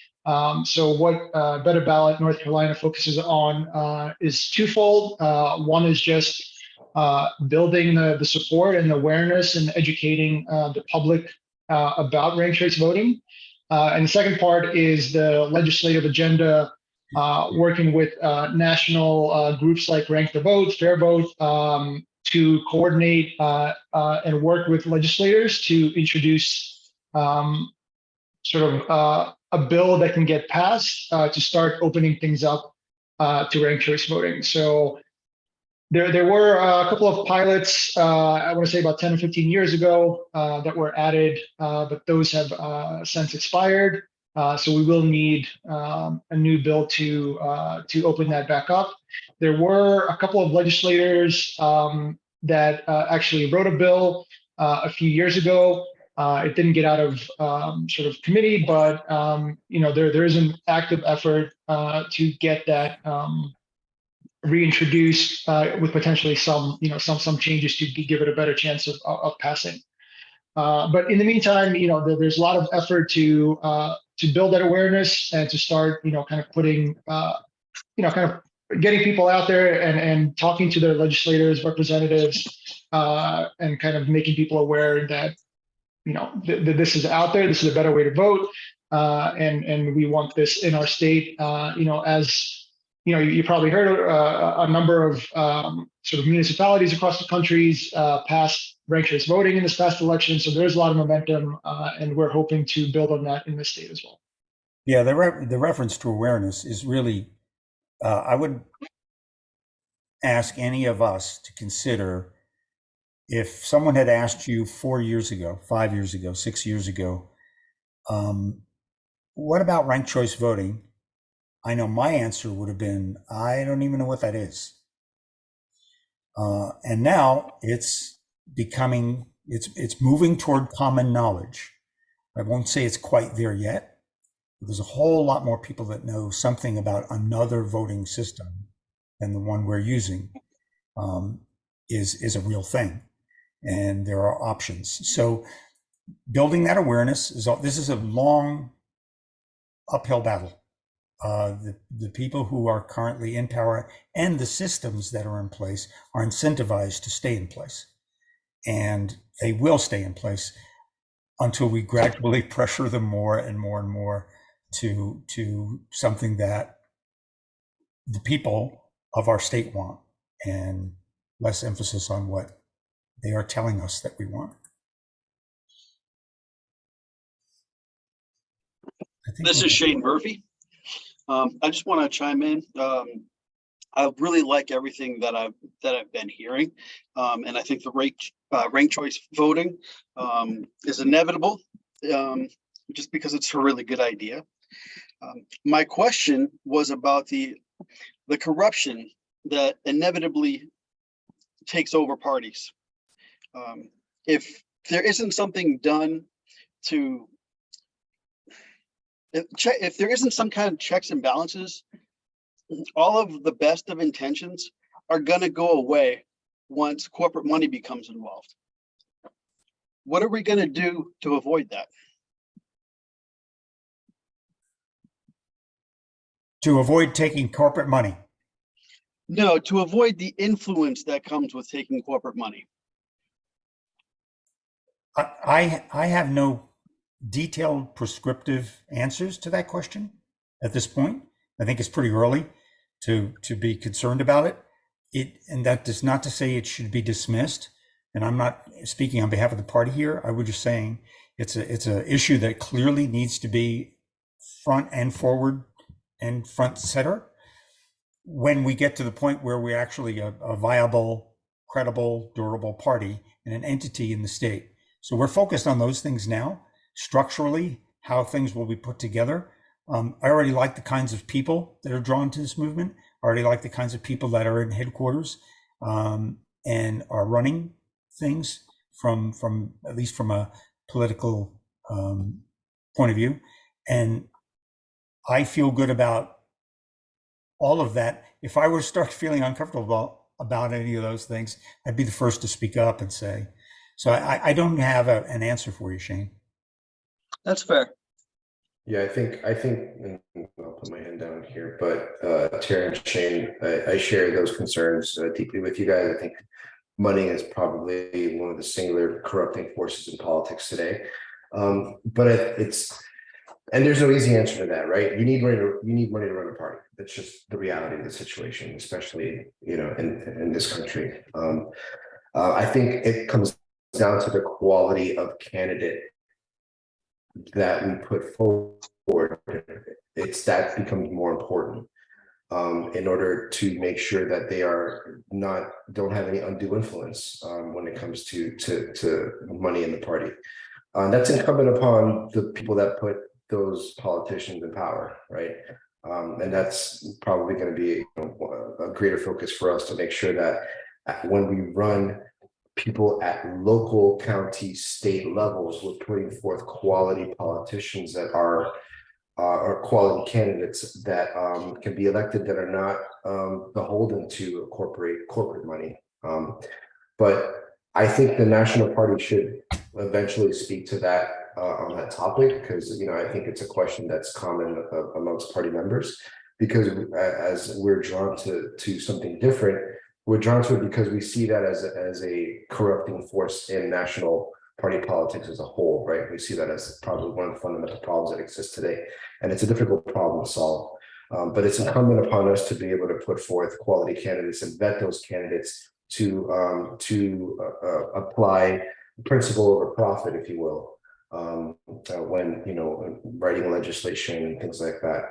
So what Better Ballot North Carolina focuses on is twofold. One is just building the support and awareness and educating the public about ranked choice voting. And the second part is the legislative agenda, working with national groups like Rank the Vote, Fair Vote, to coordinate and work with legislators to introduce sort of a bill that can get passed to start opening things up to ranked choice voting. So there were a couple of pilots, I want to say about 10 or 15 years ago, that were added, but those have since expired. So we will need a new bill to open that back up. There were a couple of legislators that actually wrote a bill a few years ago. It didn't get out of sort of committee, but there is an active effort to get that reintroduced with potentially some changes to give it a better chance of passing. But in the meantime, there's a lot of effort to build that awareness and to start, kind of putting, kind of getting people out there and talking to their legislators, representatives, and kind of making people aware that, that this is out there. This is a better way to vote, and we want this in our state. As you probably heard a number of sort of municipalities across the countries passed ranked choice voting in this past election. So there's a lot of momentum, and we're hoping to build on that in this state as well. Yeah, the reference to awareness is really, I would ask any of us to consider, if someone had asked you 4 years ago, 5 years ago, 6 years ago, what about ranked choice voting? I know my answer would have been, I don't even know what that is. And now it's becoming, it's moving toward common knowledge. I won't say it's quite there yet. There's a whole lot more people that know something about another voting system than the one we're using is a real thing. And there are options. So building that awareness this is a long uphill battle. The people who are currently in power and the systems that are in place are incentivized to stay in place, and they will stay in place until we gradually pressure them more and more and more to something that the people of our state want, and less emphasis on what they are telling us that we want. This is Shane Murphy. I just want to chime in. I really like everything that I've been hearing, and I think the ranked choice voting is inevitable, just because it's a really good idea. My question was about the corruption that inevitably takes over parties. If there isn't something done to if there isn't some kind of checks and balances, all of the best of intentions are going to go away once corporate money becomes involved. What are we going to do to avoid that? To avoid taking corporate money? No, to avoid the influence that comes with taking corporate money. I have no detailed prescriptive answers to that question at this point. I think it's pretty early to be concerned about it. And that is not to say it should be dismissed. And I'm not speaking on behalf of the party here. I was just saying it's a issue that clearly needs to be front and forward and front center when we get to the point where we're actually a viable, credible, durable party and an entity in the state. So we're focused on those things now. Structurally, how things will be put together. I already like the kinds of people that are drawn to this movement. I already like the kinds of people that are in headquarters and are running things from at least from a political point of view. And I feel good about all of that. If I were to start feeling uncomfortable about any of those things, I'd be the first to speak up and say. So I don't have an answer for you, Shane. That's fair. Yeah, I think, and I'll put my hand down here, but Terry and Shane, I share those concerns deeply with you guys. I think money is probably one of the singular corrupting forces in politics today. But and there's no easy answer to that, right? You need money to run a party. That's just the reality of the situation, especially, in this country. I think it comes down to the quality of candidate that we put forward. It's that becomes more important in order to make sure that they don't have any undue influence when it comes to money in the party. That's incumbent upon the people that put those politicians in power, right? And that's probably going to be a greater focus for us to make sure that when we run people at local, county, state levels, we're putting forth quality politicians that are quality candidates that can be elected, that are not beholden to corporate money. But I think the national party should eventually speak to that on that topic, because I think it's a question that's common amongst party members, because as we're drawn to something different, we're drawn to it because we see that as a corrupting force in national party politics as a whole, right? We see that as probably one of the fundamental problems that exist today, and it's a difficult problem to solve. But it's incumbent upon us to be able to put forth quality candidates and vet those candidates to apply principle over profit, if you will, when writing legislation and things like that.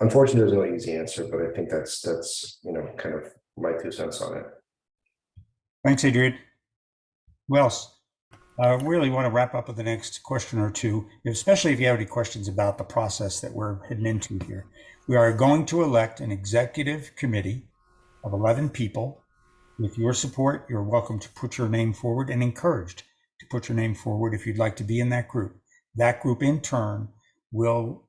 Unfortunately, there's no easy answer, but I think that's kind of my 2 cents on it. Thanks, Adrian. Who else? I really want to wrap up with the next question or two, especially if you have any questions about the process that we're heading into here. We are going to elect an executive committee of 11 people. With your support, you're welcome to put your name forward, and encouraged to put your name forward if you'd like to be in that group. That group in turn will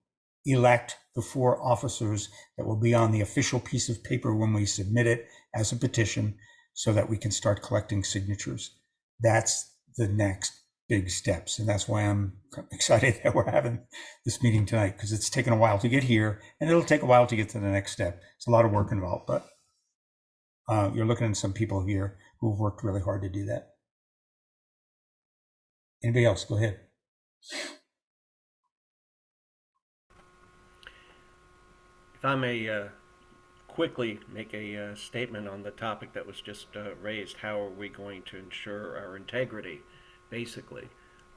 elect the 4 officers that will be on the official piece of paper when we submit it as a petition, so that we can start collecting signatures. That's the next big steps. And that's why I'm excited that we're having this meeting tonight, because it's taken a while to get here and it'll take a while to get to the next step. It's a lot of work involved, but you're looking at some people here who've worked really hard to do that. Anybody else? Go ahead. If I may quickly make a statement on the topic that was just raised, how are we going to ensure our integrity, basically.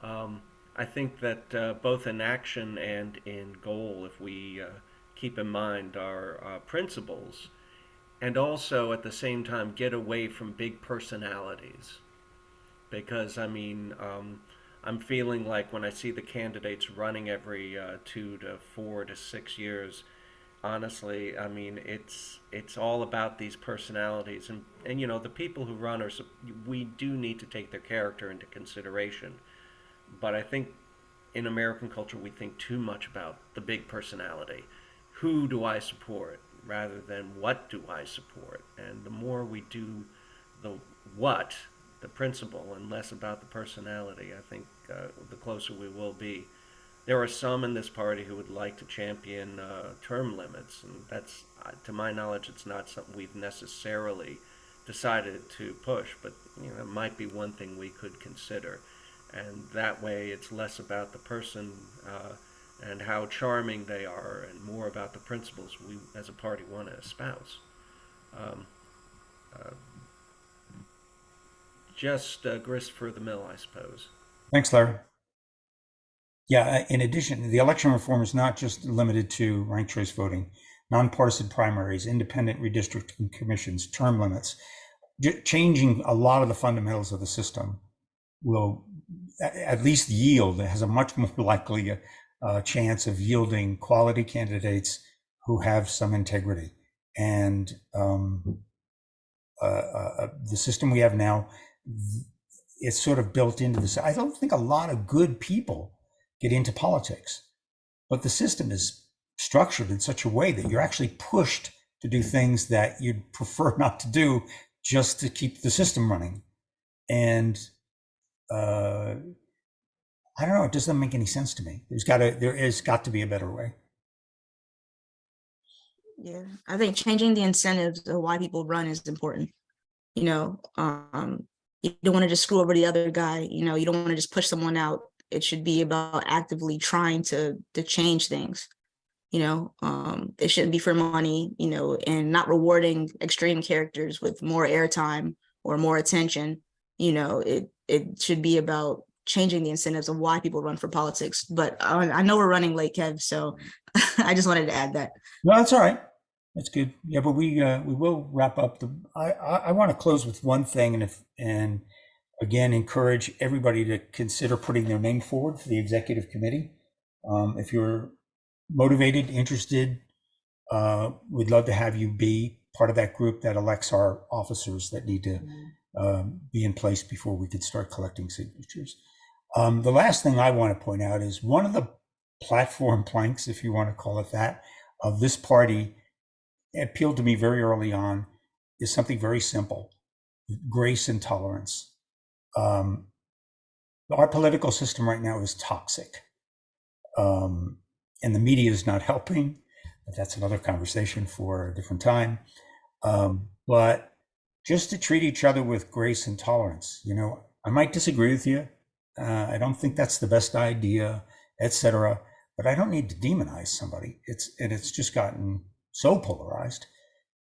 I think that both in action and in goal, if we keep in mind our principles, and also at the same time get away from big personalities. Because, I mean, I'm feeling like when I see the candidates running every 2 to 4 to 6 years, honestly, I mean, it's all about these personalities, and you know, the people who run are, we do need to take their character into consideration, but I think in American culture we think too much about the big personality. Who do I support rather than what do I support? And the more we do the what, the principle, and less about the personality, I think the closer we will be. There are some in this party who would like to champion term limits, and that's, to my knowledge, it's not something we've necessarily decided to push, but you know, it might be one thing we could consider. And that way it's less about the person and how charming they are, and more about the principles we as a party want to espouse. Just grist for the mill, I suppose. Thanks, Larry. Yeah, in addition, the election reform is not just limited to ranked choice voting, nonpartisan primaries, independent redistricting commissions, term limits. Changing a lot of the fundamentals of the system will at least yield, has a much more likely chance of yielding quality candidates who have some integrity. And the system we have now, it's sort of built into this. I don't think a lot of good people get into politics, but the system is structured in such a way that you're actually pushed to do things that you'd prefer not to do just to keep the system running. And I don't know, it doesn't make any sense to me. There has got to be a better way. Yeah, I think changing the incentives of why people run is important. You know, you don't want to just screw over the other guy. You know, you don't want to just push someone out. It should be about actively trying to change things. You know, it shouldn't be for money, you know, and not rewarding extreme characters with more airtime or more attention. You know, it should be about changing the incentives of why people run for politics. But I know we're running late, Kev, so I just wanted to add that. No, that's all right. That's good. Yeah, but we will wrap up. I want to close with one thing, and again, encourage everybody to consider putting their name forward for the executive committee. If you're motivated, interested, we'd love to have you be part of that group that elects our officers that need to be in place before we could start collecting signatures. The last thing I want to point out is one of the platform planks, if you want to call it that, of this party appealed to me very early on is something very simple: grace and tolerance. Our political system right now is toxic, and the media is not helping, but that's another conversation for a different time. But just to treat each other with grace and tolerance. You know, I might disagree with you. I don't think that's the best idea, etc. But I don't need to demonize somebody. It's just gotten so polarized,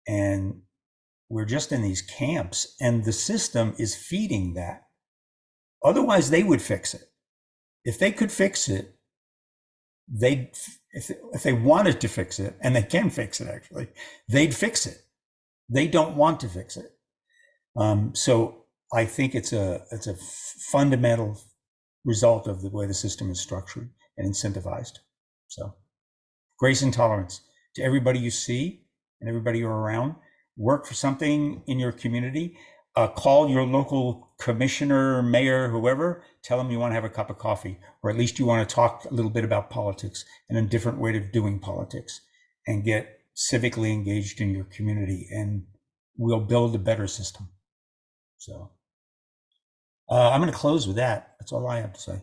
and we're just in these camps, and the system is feeding that. Otherwise, they would fix it. If they could fix it, if they wanted to fix it, and they can fix it actually, they'd fix it. They don't want to fix it. So I think it's a fundamental result of the way the system is structured and incentivized. So grace and tolerance to everybody you see and everybody you're around. Work for something in your community. Call your local commissioner, mayor, whoever, tell them you want to have a cup of coffee, or at least you want to talk a little bit about politics and a different way of doing politics, and get civically engaged in your community, and we'll build a better system. So I'm going to close with that. That's all I have to say.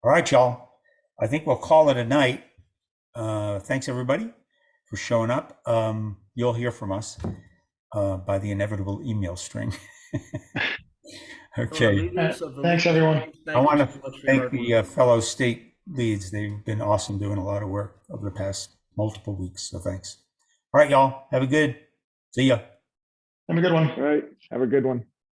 All right, y'all. I think we'll call it a night. Thanks everybody for showing up. You'll hear from us by the inevitable email string. Okay. Thanks, everyone. I want to thank the fellow state leads. They've been awesome doing a lot of work over the past multiple weeks. So thanks. All right, y'all. Have a good. See ya. Have a good one. All right. Have a good one.